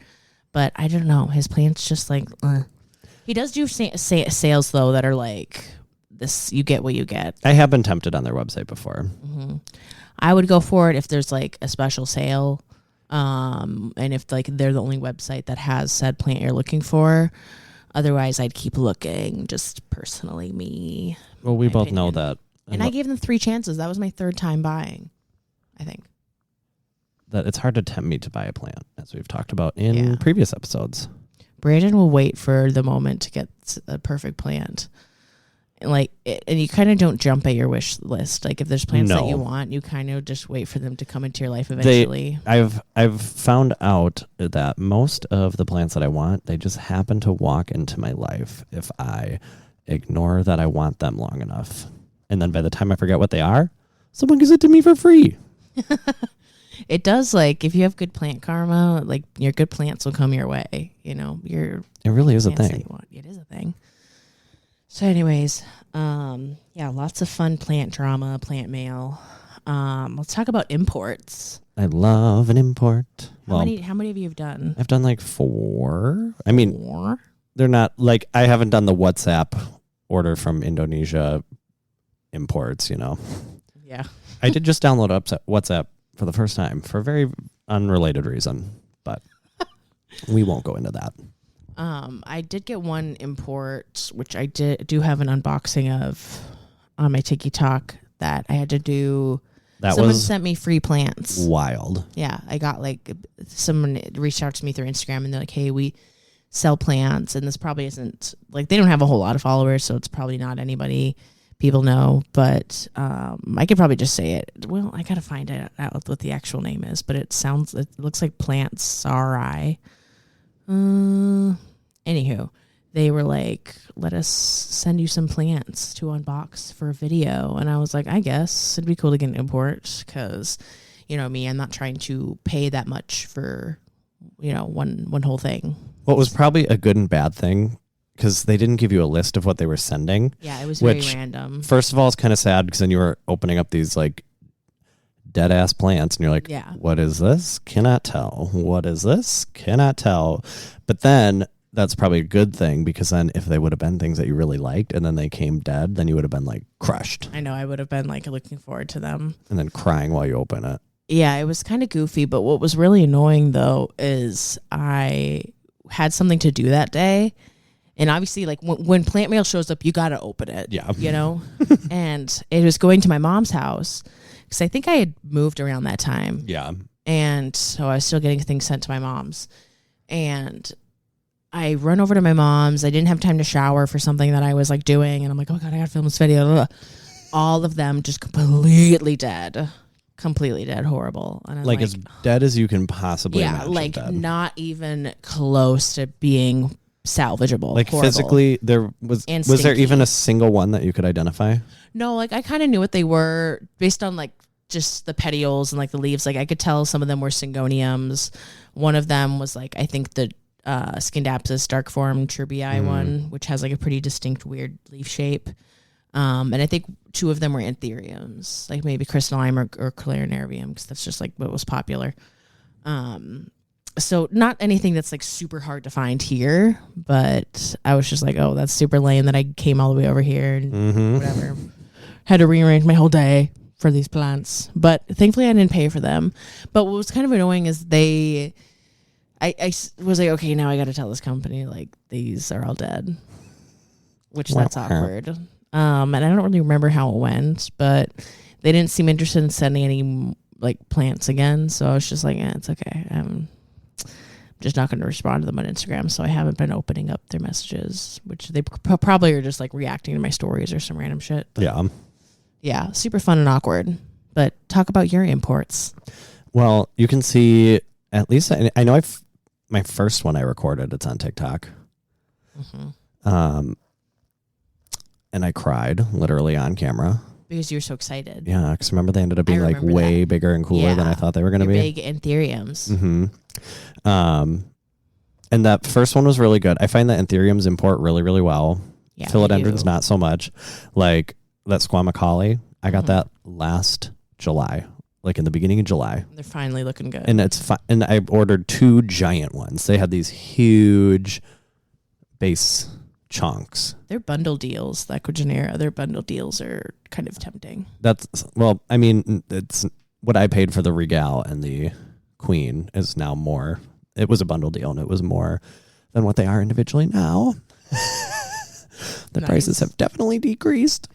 But I don't know, his plants just like. He does do sales, though, that are like, this, you get what you get. I have been tempted on their website before. Mm-hmm. I would go for it if there's like a special sale And if like they're the only website that has said plant you're looking for. Otherwise, I'd keep looking. Just personally, me. Well, we both opinion. know that. And I gave them 3 chances. That was my 3rd time buying, I think. That it's hard to tempt me to buy a plant, as we've talked about in previous episodes. Brandon will wait for the moment to get a perfect plant. And you kind of don't jump at your wish list. Like if there's plants that you want, you kind of just wait for them to come into your life eventually. I've found out that most of the plants that I want, they just happen to walk into my life if I ignore that I want them long enough. And then by the time I forget what they are, someone gives it to me for free. It does, like, if you have good plant karma, like, your good plants will come your way. You know, it really is a thing. It is a thing. So anyways, lots of fun plant drama, plant mail. Let's talk about imports. I love an import. How many have you done? I've done like 4. I mean, 4? They're not like, I haven't done the WhatsApp order from Indonesia imports, you know. Yeah. I did just download WhatsApp for the first time for a very unrelated reason, but we won't go into that. I did get one import, which I do have an unboxing of on my TikTok that I had to do. Someone sent me free plants. Wild. Yeah, I got someone reached out to me through Instagram and they're like, "Hey, we sell plants," and this probably isn't like they don't have a whole lot of followers, so it's probably not anybody people know. But I could probably just say it. Well, I gotta find out what the actual name is, but it looks like Plants RI. Anywho, they were like, let us send you some plants to unbox for a video. And I was like, I guess it'd be cool to get an import because, you know me, I'm not trying to pay that much for, you know, one whole thing. Well, it was probably a good and bad thing because they didn't give you a list of what they were sending. Yeah, it was very random. First of all, it's kind of sad because then you were opening up these like dead ass plants and you're like, what is this? Cannot tell. What is this? Cannot tell. But then that's probably a good thing because then if they would have been things that you really liked and then they came dead, then you would have been like crushed. I know. I would have been like looking forward to them. And then crying while you open it. Yeah, it was kind of goofy. But what was really annoying though is I had something to do that day. And obviously like when plant mail shows up, you got to open it. Yeah. You know? And it was going to my mom's house because I think I had moved around that time. Yeah. And so I was still getting things sent to my mom's. And I run over to my mom's. I didn't have time to shower for something that I was like doing. And I'm like, oh God, I gotta film this video. Ugh. All of them just completely dead. Completely dead. Horrible. And I'm like as dead as you can possibly imagine. Like dead. Not even close to being salvageable. Like horrible. Physically, was there even a single one that you could identify? No, like I kind of knew what they were based on like just the petioles and like the leaves. Like I could tell some of them were syngoniums. One of them was like, I think the Scindapsus dark form Trubii one, which has like a pretty distinct weird leaf shape. And I think 2 of them were anthuriums, like maybe crystalline or clarinervium, because that's just like what was popular. So not anything that's like super hard to find here, but I was just like, oh, that's super lame that I came all the way over here and whatever. Had to rearrange my whole day for these plants, but thankfully I didn't pay for them. But what was kind of annoying is I was like, okay, now I got to tell this company like these are all dead, which that's awkward. And I don't really remember how it went, but they didn't seem interested in sending any like plants again. So I was just like, it's okay. I'm just not going to respond to them on Instagram. So I haven't been opening up their messages, which they probably are just like reacting to my stories or some random shit. But yeah, super fun and awkward. But talk about your imports. Well, you can see at least I know my first one I recorded. It's on TikTok. And I cried literally on camera. Because you were so excited. Yeah, because remember they ended up being like way bigger and cooler than I thought they were going to be. Big anthuriums. And that first one was really good. I find that anthuriums import really, really well. Yeah, philodendrons not so much. Like that squamacale, I got that last July. Like in the beginning of July. They're finally looking good. And it's and I ordered 2 giant ones. They had these huge base chunks. They're bundle deals. The Ecuagenera, their bundle deals are kind of tempting. Well, I mean, it's what I paid for the Regal and the queen is now more. It was a bundle deal, and it was more than what they are individually now. The prices have definitely decreased.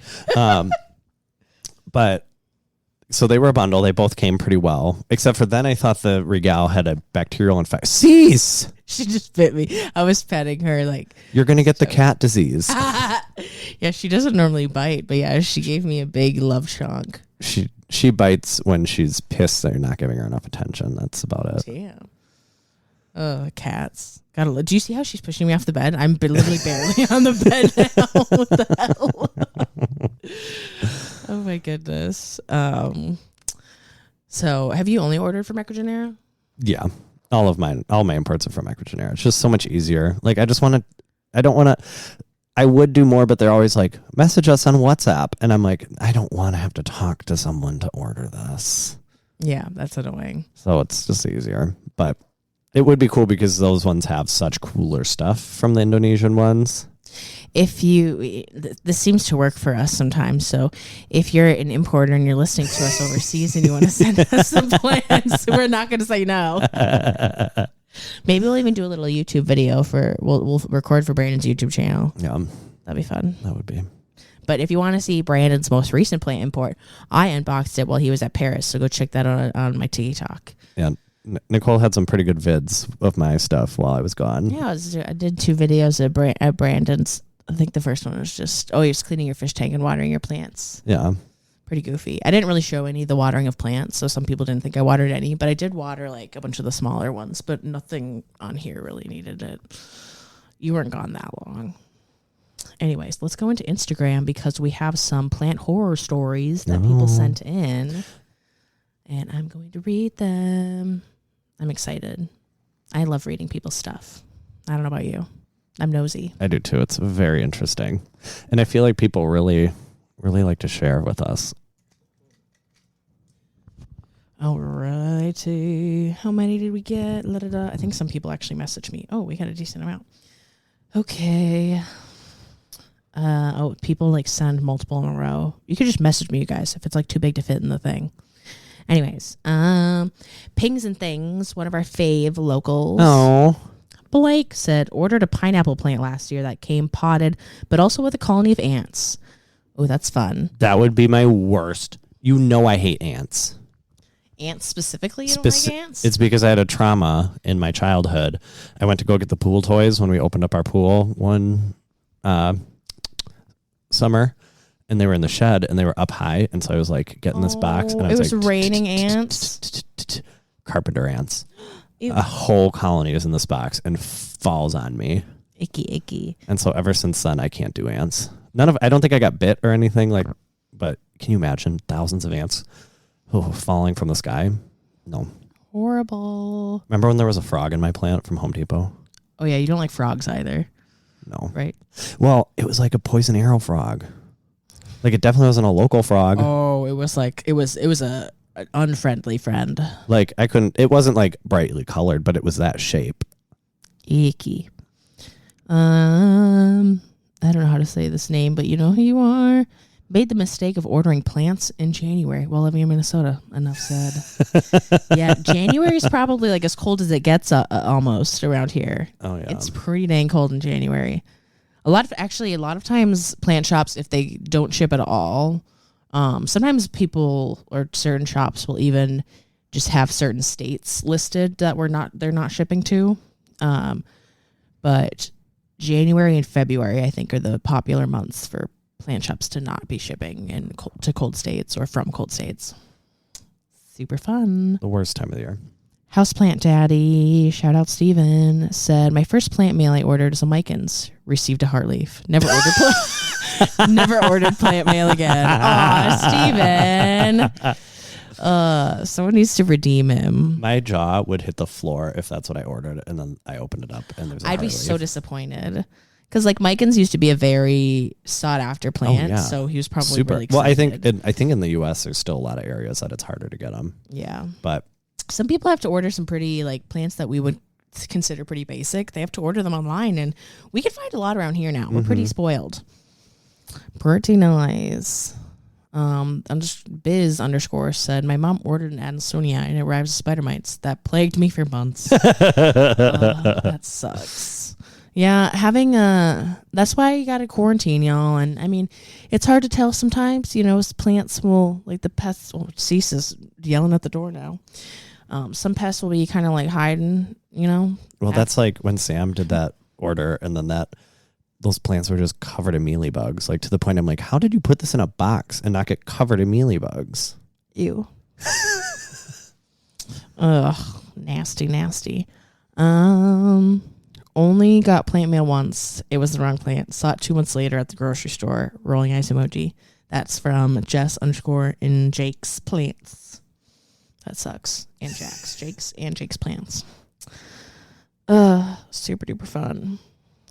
But so they were a bundle. They both came pretty well, except for then I thought the Regal had a bacterial infection. Cease! She just bit me. I was petting her like, you're going to get the cat disease. Yeah, she doesn't normally bite, but yeah, she gave me a big love chunk. She bites when she's pissed that you're not giving her enough attention. That's about it. Damn. Cats. Do you see how she's pushing me off the bed? I'm literally barely on the bed now. What the hell? Oh my goodness. So have you only ordered from Eco Genera? Yeah. All my imports are from Eco Genera. It's just so much easier. Like I would do more, but they're always like, message us on WhatsApp. And I'm like, I don't want to have to talk to someone to order this. Yeah, that's annoying. So it's just easier. But it would be cool because those ones have such cooler stuff from the Indonesian ones. This seems to work for us sometimes. So if you're an importer and you're listening to us overseas and you want to send us some plans, we're not going to say no. Maybe we'll even do a little YouTube video we'll record for Brandon's YouTube channel. Yeah. That'd be fun. That would be. But if you want to see Brandon's most recent plant import, I unboxed it while he was at Paris. So go check that on my TikTok. Yeah. Nicole had some pretty good vids of my stuff while I was gone. Yeah, I did 2 videos at Brandon's. I think the first one was just, you're just cleaning your fish tank and watering your plants. Yeah. Pretty goofy. I didn't really show any of the watering of plants, so some people didn't think I watered any, but I did water like a bunch of the smaller ones, but nothing on here really needed it. You weren't gone that long. Anyways, let's go into Instagram because we have some plant horror stories that people sent in, and I'm going to read them. I'm excited. I love reading people's stuff. I don't know about you. I'm nosy. I do too. It's very interesting. And I feel like people really, really like to share with us. Alrighty. How many did we get? I think some people actually messaged me. Oh, we got a decent amount. Okay. People like send multiple in a row. You could just message me, you guys, if it's like too big to fit in the thing. Anyways, Pings and Things, one of our fave locals. Oh. Blake said, ordered a pineapple plant last year that came potted, but also with a colony of ants. Oh, that's fun. That would be my worst. You know I hate ants. Ants specifically? You don't like ants? It's because I had a trauma in my childhood. I went to go get the pool toys when we opened up our pool one summer, and they were in the shed, and they were up high, and so I was like getting this box, and it was raining ants? Carpenter ants. Ew. A whole colony is in this box and falls on me. Icky. And so ever since then, I can't do ants. I don't think I got bit or anything, but can you imagine thousands of ants falling from the sky? No. Horrible. Remember when there was a frog in my plant from Home Depot? Oh, yeah, you don't like frogs either. No. Right? Well, it was like a poison arrow frog. Like it definitely wasn't a local frog. Oh, it was an unfriendly friend. Like it wasn't like brightly colored, but it was that shape. Icky. I don't know how to say this name, but you know who you are. Made the mistake of ordering plants in January while living in Minnesota. Enough said. Yeah, January is probably like as cold as it gets almost around here. Oh yeah, it's pretty dang cold in January. A lot of times plant shops, if they don't ship at all, sometimes people or certain shops will even just have certain states listed that they're not shipping to. But January and February, I think, are the popular months for plant shops to not be shipping to cold states or from cold states. Super fun. The worst time of the year. Houseplant Daddy, shout out Steven, said, my first plant mail I ordered is a Micans. Received a heartleaf. Never ordered plant mail again. Aw, Steven. Someone needs to redeem him. My jaw would hit the floor if that's what I ordered, and then I opened it up and there's a I'd be heartleaf. so disappointed. Because like Micans used to be a very sought after plant, so he was probably super really excited. Well, I think in the U.S. there's still a lot of areas that it's harder to get them. Yeah, but some people have to order some pretty like plants that we would consider pretty basic. They have to order them online, and we can find a lot around here now. We're pretty spoiled. Pretty nice. I'm just Biz _, said my mom ordered an Adansonia and it arrives as spider mites. That plagued me for months. That sucks. Yeah, having that's why you gotta quarantine, y'all. And I mean, it's hard to tell sometimes. You know, plants will like the pests. Oh, Cease is yelling at the door now. Some pests will be kind of like hiding. You know. Well, that's like when Sam did that order, and then those plants were just covered in mealybugs. Like to the point, I'm like, how did you put this in a box and not get covered in mealybugs? Ew. Ugh, nasty. Only got plant mail once. It was the wrong plant. Saw it 2 months later at the grocery store. Rolling eyes emoji. That's from Jess _ in Jake's plants. That sucks. And Jake's plants. Super duper fun.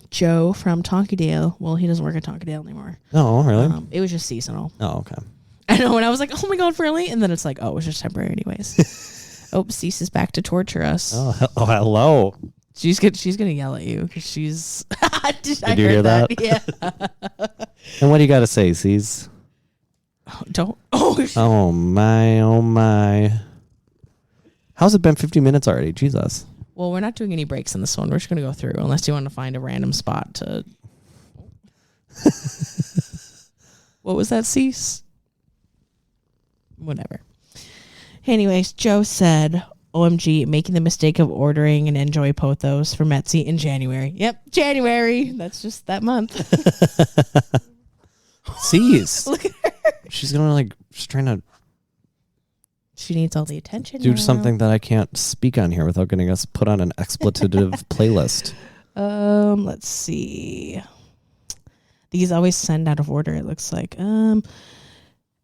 Joe from Tonkydale. Well, he doesn't work at Tonkydale anymore. Oh, really? It was just seasonal. Oh, okay. I know, and I was like, oh my God, really? And then it's like, oh, it was just temporary anyways. Cease is back to torture us. Oh, hello. She's gonna yell at you because she's. Did you hear that? Yeah. And what do you got to say, Cease? Don't. Oh my. How's it been 50 minutes already? Jesus. Well, we're not doing any breaks in this one. We're just gonna go through unless you want to find a random spot to. What was that, Cease? Whatever. Anyways, Joe said, OMG, making the mistake of ordering an Enjoy Pothos for Metzi in January. Yep, January. That's just that month. Cease. Look at her. She's she's trying to She needs all the attention. do now. something that I can't speak on here without getting us put on an expletive playlist. Let's see. These always send out of order, it looks like.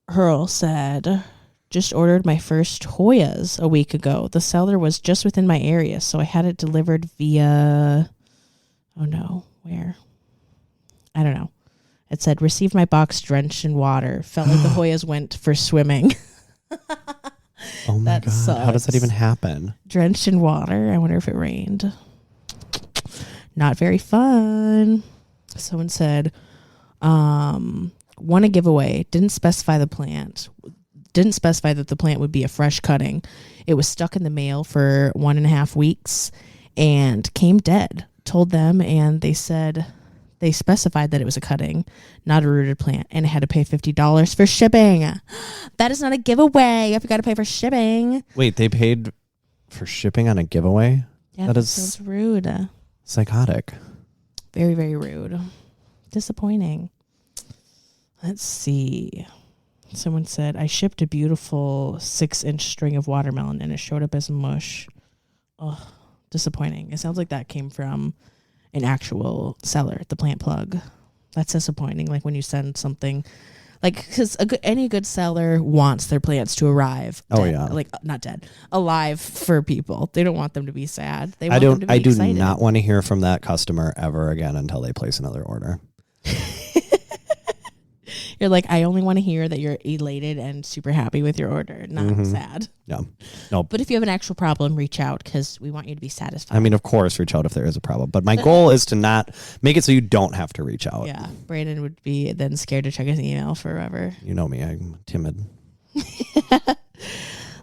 Hurl said, just ordered my first Hoyas a week ago. The seller was just within my area, so I had it delivered via, oh no, where? I don't know. It said, received my box drenched in water. Felt like the Hoyas went for swimming. Oh my That God. sucks. How does that even happen? Drenched in water. I wonder if it rained. Not very fun. Someone said, won a giveaway. Didn't specify the plant. Didn't specify that the plant would be a fresh cutting. It was stuck in the mail for 1.5 weeks and came dead. Told them, and they said they specified that it was a cutting, not a rooted plant, and I had to pay $50 for shipping. That is not a giveaway. I've got to pay for shipping. Wait, they paid for shipping on a giveaway? Yeah, that is rude. Psychotic. Very, very rude. Disappointing. Let's see. Someone said, I shipped a beautiful 6-inch string of watermelon and it showed up as mush. Oh, disappointing. It sounds like that came from an actual seller, the plant plug. That's disappointing. Like when you send something, like, because any good seller wants their plants to arrive. Oh, dead, yeah. like not dead, alive for people. They don't want them to be sad. They want I them to be do excited. not want to hear from that customer ever again until they place another order. You're like, I only want to hear that you're elated and super happy with your order, not sad. No. Nope. But if you have an actual problem, reach out because we want you to be satisfied. I mean, of course, reach out if there is a problem. But my goal is to not make it so you don't have to reach out. Yeah. Brandon would be then scared to check his email forever. You know me. I'm timid.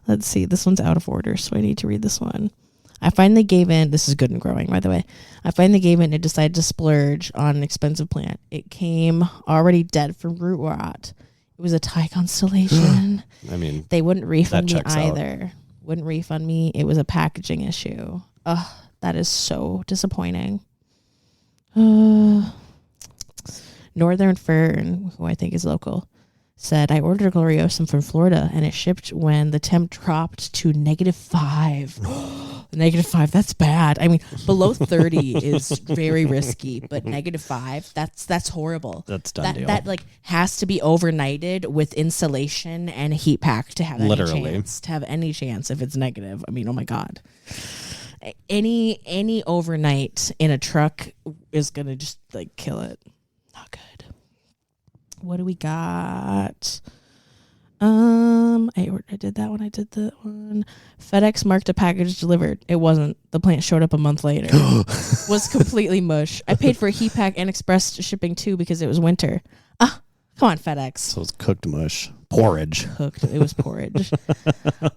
Let's see. This one's out of order, so I need to read this one. I finally gave in. This is good and growing, by the way. I finally gave in and decided to splurge on an expensive plant. It came already dead from root rot. It was a Thai constellation. I mean, they wouldn't refund me checks out. either. Wouldn't refund me. It was a packaging issue. Ugh, that is so disappointing. Northern Fern, who I think is local, said, I ordered a Gloriosum from Florida and it shipped when the temp dropped to -5. -5, that's bad. I mean, below 30 is very risky, but -5, that's horrible. That's done deal. That like has to be overnighted with insulation and heat pack to have any chance if it's negative. I mean, oh my God. Any overnight in a truck is gonna just like kill it. Not good. What do we got? I did that one. I did that one. FedEx marked a package delivered. It wasn't. The plant showed up a month later. Was completely mush. I paid for a heat pack and express shipping too because it was winter. Come on, FedEx. So it's cooked mush. Porridge. cooked. It was porridge.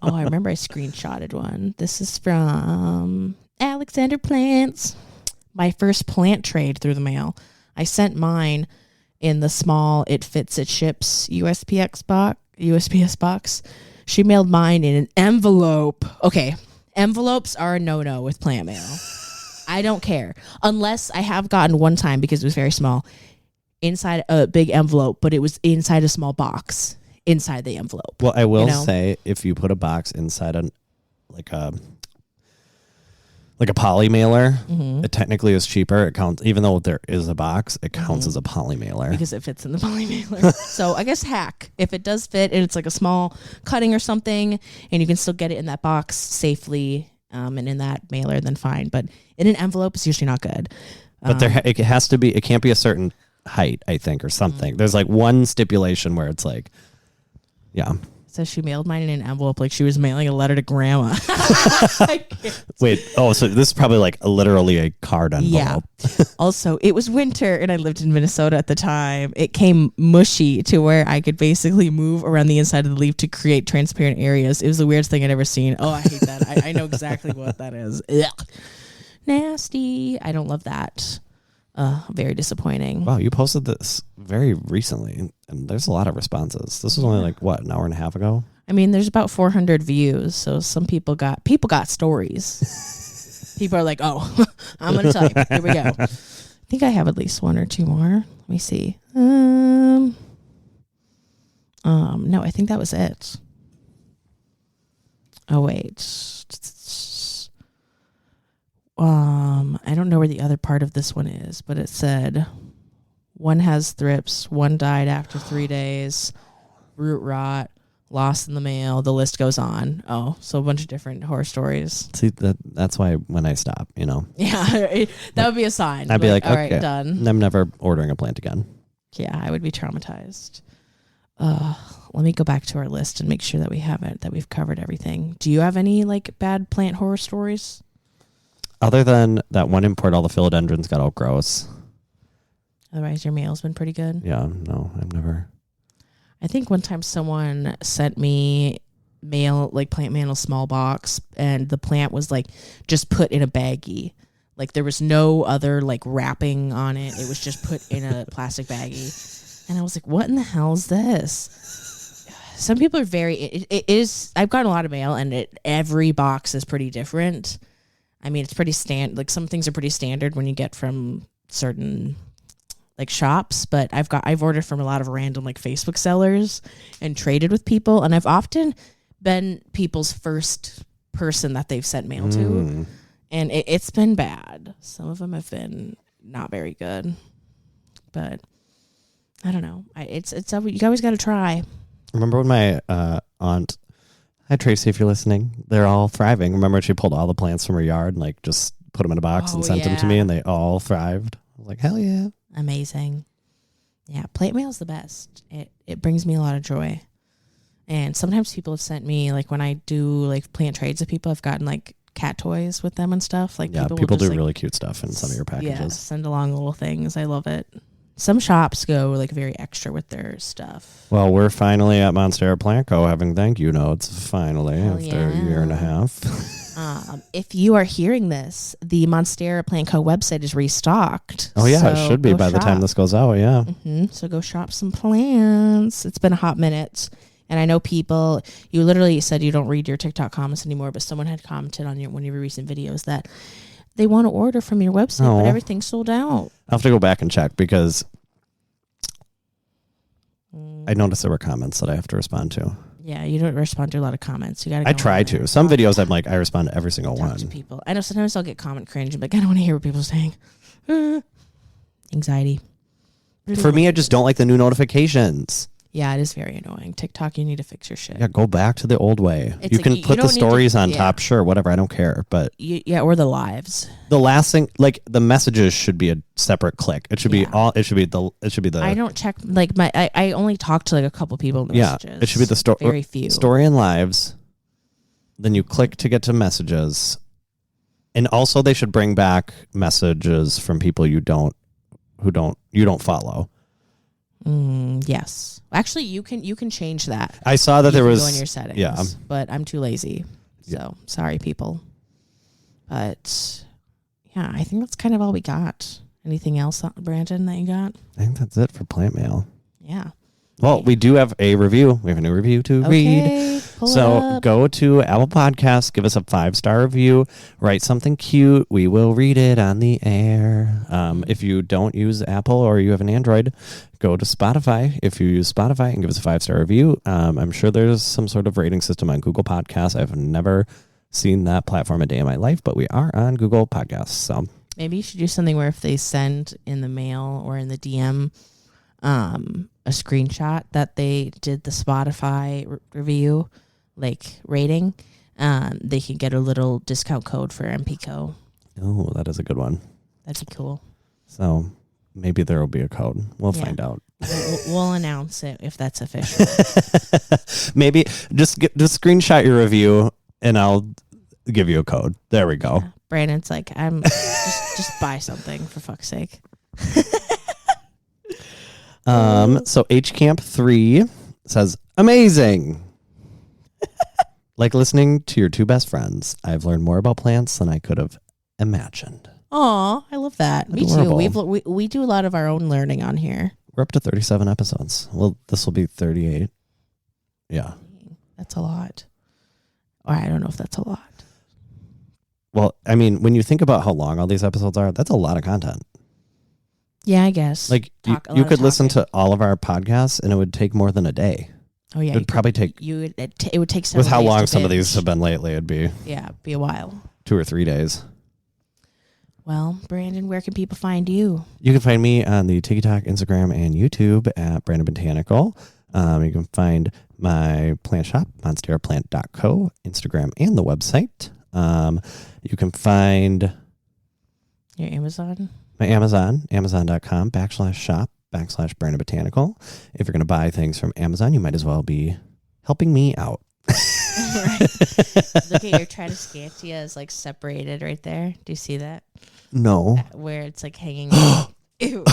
Oh, I remember I screenshotted one. This is from Alexander Plants. My first plant trade through the mail. I sent mine in the small It Fits It Ships USPS box. She mailed mine in an envelope. Okay, envelopes are a no-no with plant mail. I don't care. Unless I have gotten one time, because it was very small, inside a big envelope, but it was inside a small box inside the envelope. Well, I will say, if you put a box inside a poly mailer, it technically is cheaper. It counts, even though there is a box, it counts as a poly mailer because it fits in the poly mailer. So I guess hack, if it does fit and it's like a small cutting or something, and you can still get it in that box safely, and in that mailer, then fine. But in an envelope, it's usually not good. But it has to be. It can't be a certain height, I think, or something. There's like one stipulation where it's like, yeah. So she mailed mine in an envelope like she was mailing a letter to grandma. Wait, so this is probably like literally a card envelope. Yeah. Also, it was winter and I lived in Minnesota at the time. It came mushy to where I could basically move around the inside of the leaf to create transparent areas. It was the weirdest thing I'd ever seen. Oh, I hate that. I know exactly what that is. Ugh. Nasty. I don't love that. Very disappointing. Wow, you posted this very recently, and there's a lot of responses. This was only like, what, an hour and a half ago? I mean, there's about 400 views, so some people got stories. People are like, oh, I'm going to tell you. Here we go. I think I have at least one or two more. Let me see. No, I think that was it. Oh, wait. I don't know where the other part of this one is, but it said one has thrips, one died after 3 days, root rot, lost in the mail. The list goes on. Oh, so a bunch of different horror stories. See, that's why when I stop, Yeah, that would be a sign. I'd be like, all okay, right, done. I'm never ordering a plant again. Yeah, I would be traumatized. Let me go back to our list and make sure that we have it, that we've covered everything. Do you have any like bad plant horror stories? Other than that one import, all the philodendrons got all gross. Otherwise, your mail's been pretty good. Yeah, no, I've never. I think one time someone sent me mail, like plant mail in a small box, and the plant was like just put in a baggie. Like there was no other like wrapping on it. It was just put in a plastic baggie. And I was like, what in the hell is this? Some people are it is, I've gotten a lot of mail and every box is pretty different. I mean, it's pretty like some things are pretty standard when you get from certain like shops, but I've ordered from a lot of random like Facebook sellers and traded with people, and I've often been people's first person that they've sent mail to, and it's been bad. Some of them have been not very good, but I don't know. It's you always got to try. Remember when my aunt, hi Tracy, if you're listening, they're all thriving. Remember when she pulled all the plants from her yard and like just put them in a box and sent them to me, and they all thrived? I was like, hell yeah. Amazing. Yeah, plant mail is the best. It brings me a lot of joy. And sometimes people have sent me, like when I do like plant trades with people, I've gotten like cat toys with them and stuff. Like people do like, really cute stuff in some of your packages. Yeah, send along little things. I love it. Some shops go like very extra with their stuff. Well, we're finally at Monstera Plant Co. having thank you notes finally after a year and a half. If you are hearing this, the Monstera Plant Co. website is restocked. Oh yeah, it should be by the time this goes out. Yeah. So go shop some plants. It's been a hot minute. And I know people, you literally said you don't read your TikTok comments anymore, but someone had commented on one of your recent videos that they want to order from your website, but everything's sold out. I'll have to go back and check because I noticed there were comments that I have to respond to. Yeah, you don't respond to a lot of comments. You got to. I try to. Some videos I'm like, I respond to every single one. To people. I know sometimes I'll get comment cringe and like, I don't want to hear what people are saying. Anxiety. For me, I just don't like the new notifications. Yeah, it is very annoying. TikTok, you need to fix your shit. Yeah, go back to the old way. It's you like, can put the stories on top, sure, whatever. I don't care. But or the lives. The last thing, like the messages, should be a separate click. It should be all. It should be the. I don't check like my. I only talk to like a couple people in the messages. It should be the story. Very few story and lives. Then you click to get to messages, and also they should bring back messages from people you don't follow. Yes. Actually, you can change that. I saw that there was go in your settings. Yeah. But I'm too lazy. So sorry, people. But yeah, I think that's kind of all we got. Anything else, Brandon, that you got? I think that's it for plant mail. Yeah. Well, we do have a review. We have a new review to read. So go to Apple Podcasts, give us a 5-star review, write something cute. We will read it on the air. If you don't use Apple or you have an Android, go to Spotify. If you use Spotify, and give us a 5-star review. I'm sure there's some sort of rating system on Google Podcasts. I've never seen that platform a day in my life, but we are on Google Podcasts. So maybe you should do something where if they send in the mail or in the DM a screenshot that they did the Spotify review, like rating, they can get a little discount code for MPCO. Oh, that is a good one. That'd be cool. So maybe there will be a code. We'll find out. We'll announce it if that's official. Maybe just screenshot your review and I'll give you a code. There we go. Yeah. Brandon's like, I'm just buy something for fuck's sake. So H Camp 3 says, amazing. Like listening to your two best friends. I've learned more about plants than I could have imagined. Aw, I love that. Adorable. Me too. We do a lot of our own learning on here. We're up to 37 episodes. Well, this will be 38. Yeah. That's a lot. Or I don't know if that's a lot. Well, I mean, when you think about how long all these episodes are, that's a lot of content. Yeah, I guess. Like you could listen to all of our podcasts and it would take more than a day. Oh yeah. It would probably take. It would take several with how days long to some of binge. these have been lately, it'd be be a while. 2 or 3 days. Well, Brandon, where can people find you? You can find me on the TikTok, Instagram, and YouTube at Brandon Botanical. You can find my plant shop, monsterplant.co, Instagram, and the website. You can find Your Amazon? my Amazon, amazon.com/shop/Brandon Botanical. If you're going to buy things from Amazon, you might as well be helping me out. Right. Look at your Triticastia is like separated right there. Do you see that? No. Where it's like hanging. Ew.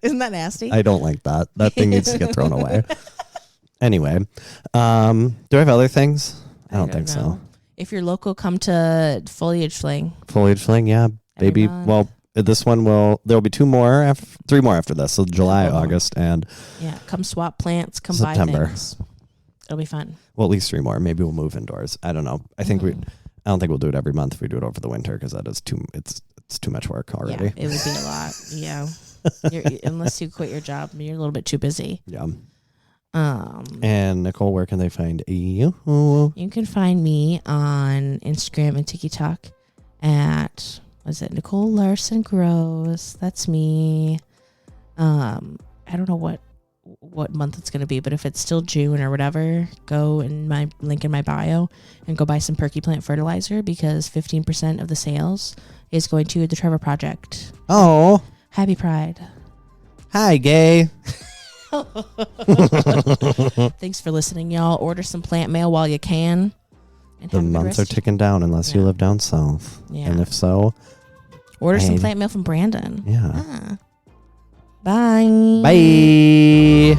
Isn't that nasty? I don't like that. That thing needs to get thrown away. Anyway, do I have other things? I don't think so. If you're local, come to Foliage Fling. Foliage Fling, yeah, baby. Well, this one there'll be 3 more after this. So July, August, and come swap plants, come September. buy things. It'll be fun. Well, at least 3 more. Maybe we'll move indoors. I don't know. I think I don't think we'll do it every month if we do it over the winter because that is it's too much work already. Yeah, it would be a lot. Yeah, unless you quit your job, you're a little bit too busy. Yeah. And Nicole, where can they find you? You can find me on Instagram and TikTok at Nicole Larson Grows. That's me. I don't know what month it's going to be, but if it's still June or whatever, go in my link in my bio and go buy some Perky Plant fertilizer because 15% of the sales is going to the Trevor Project. Oh, happy Pride. Hi, gay. Thanks for listening, y'all. Order some plant mail while you can. And the months are ticking down unless you live down south. Yeah. And if so, order some plant mail from Brandon. Yeah. Bye. Bye.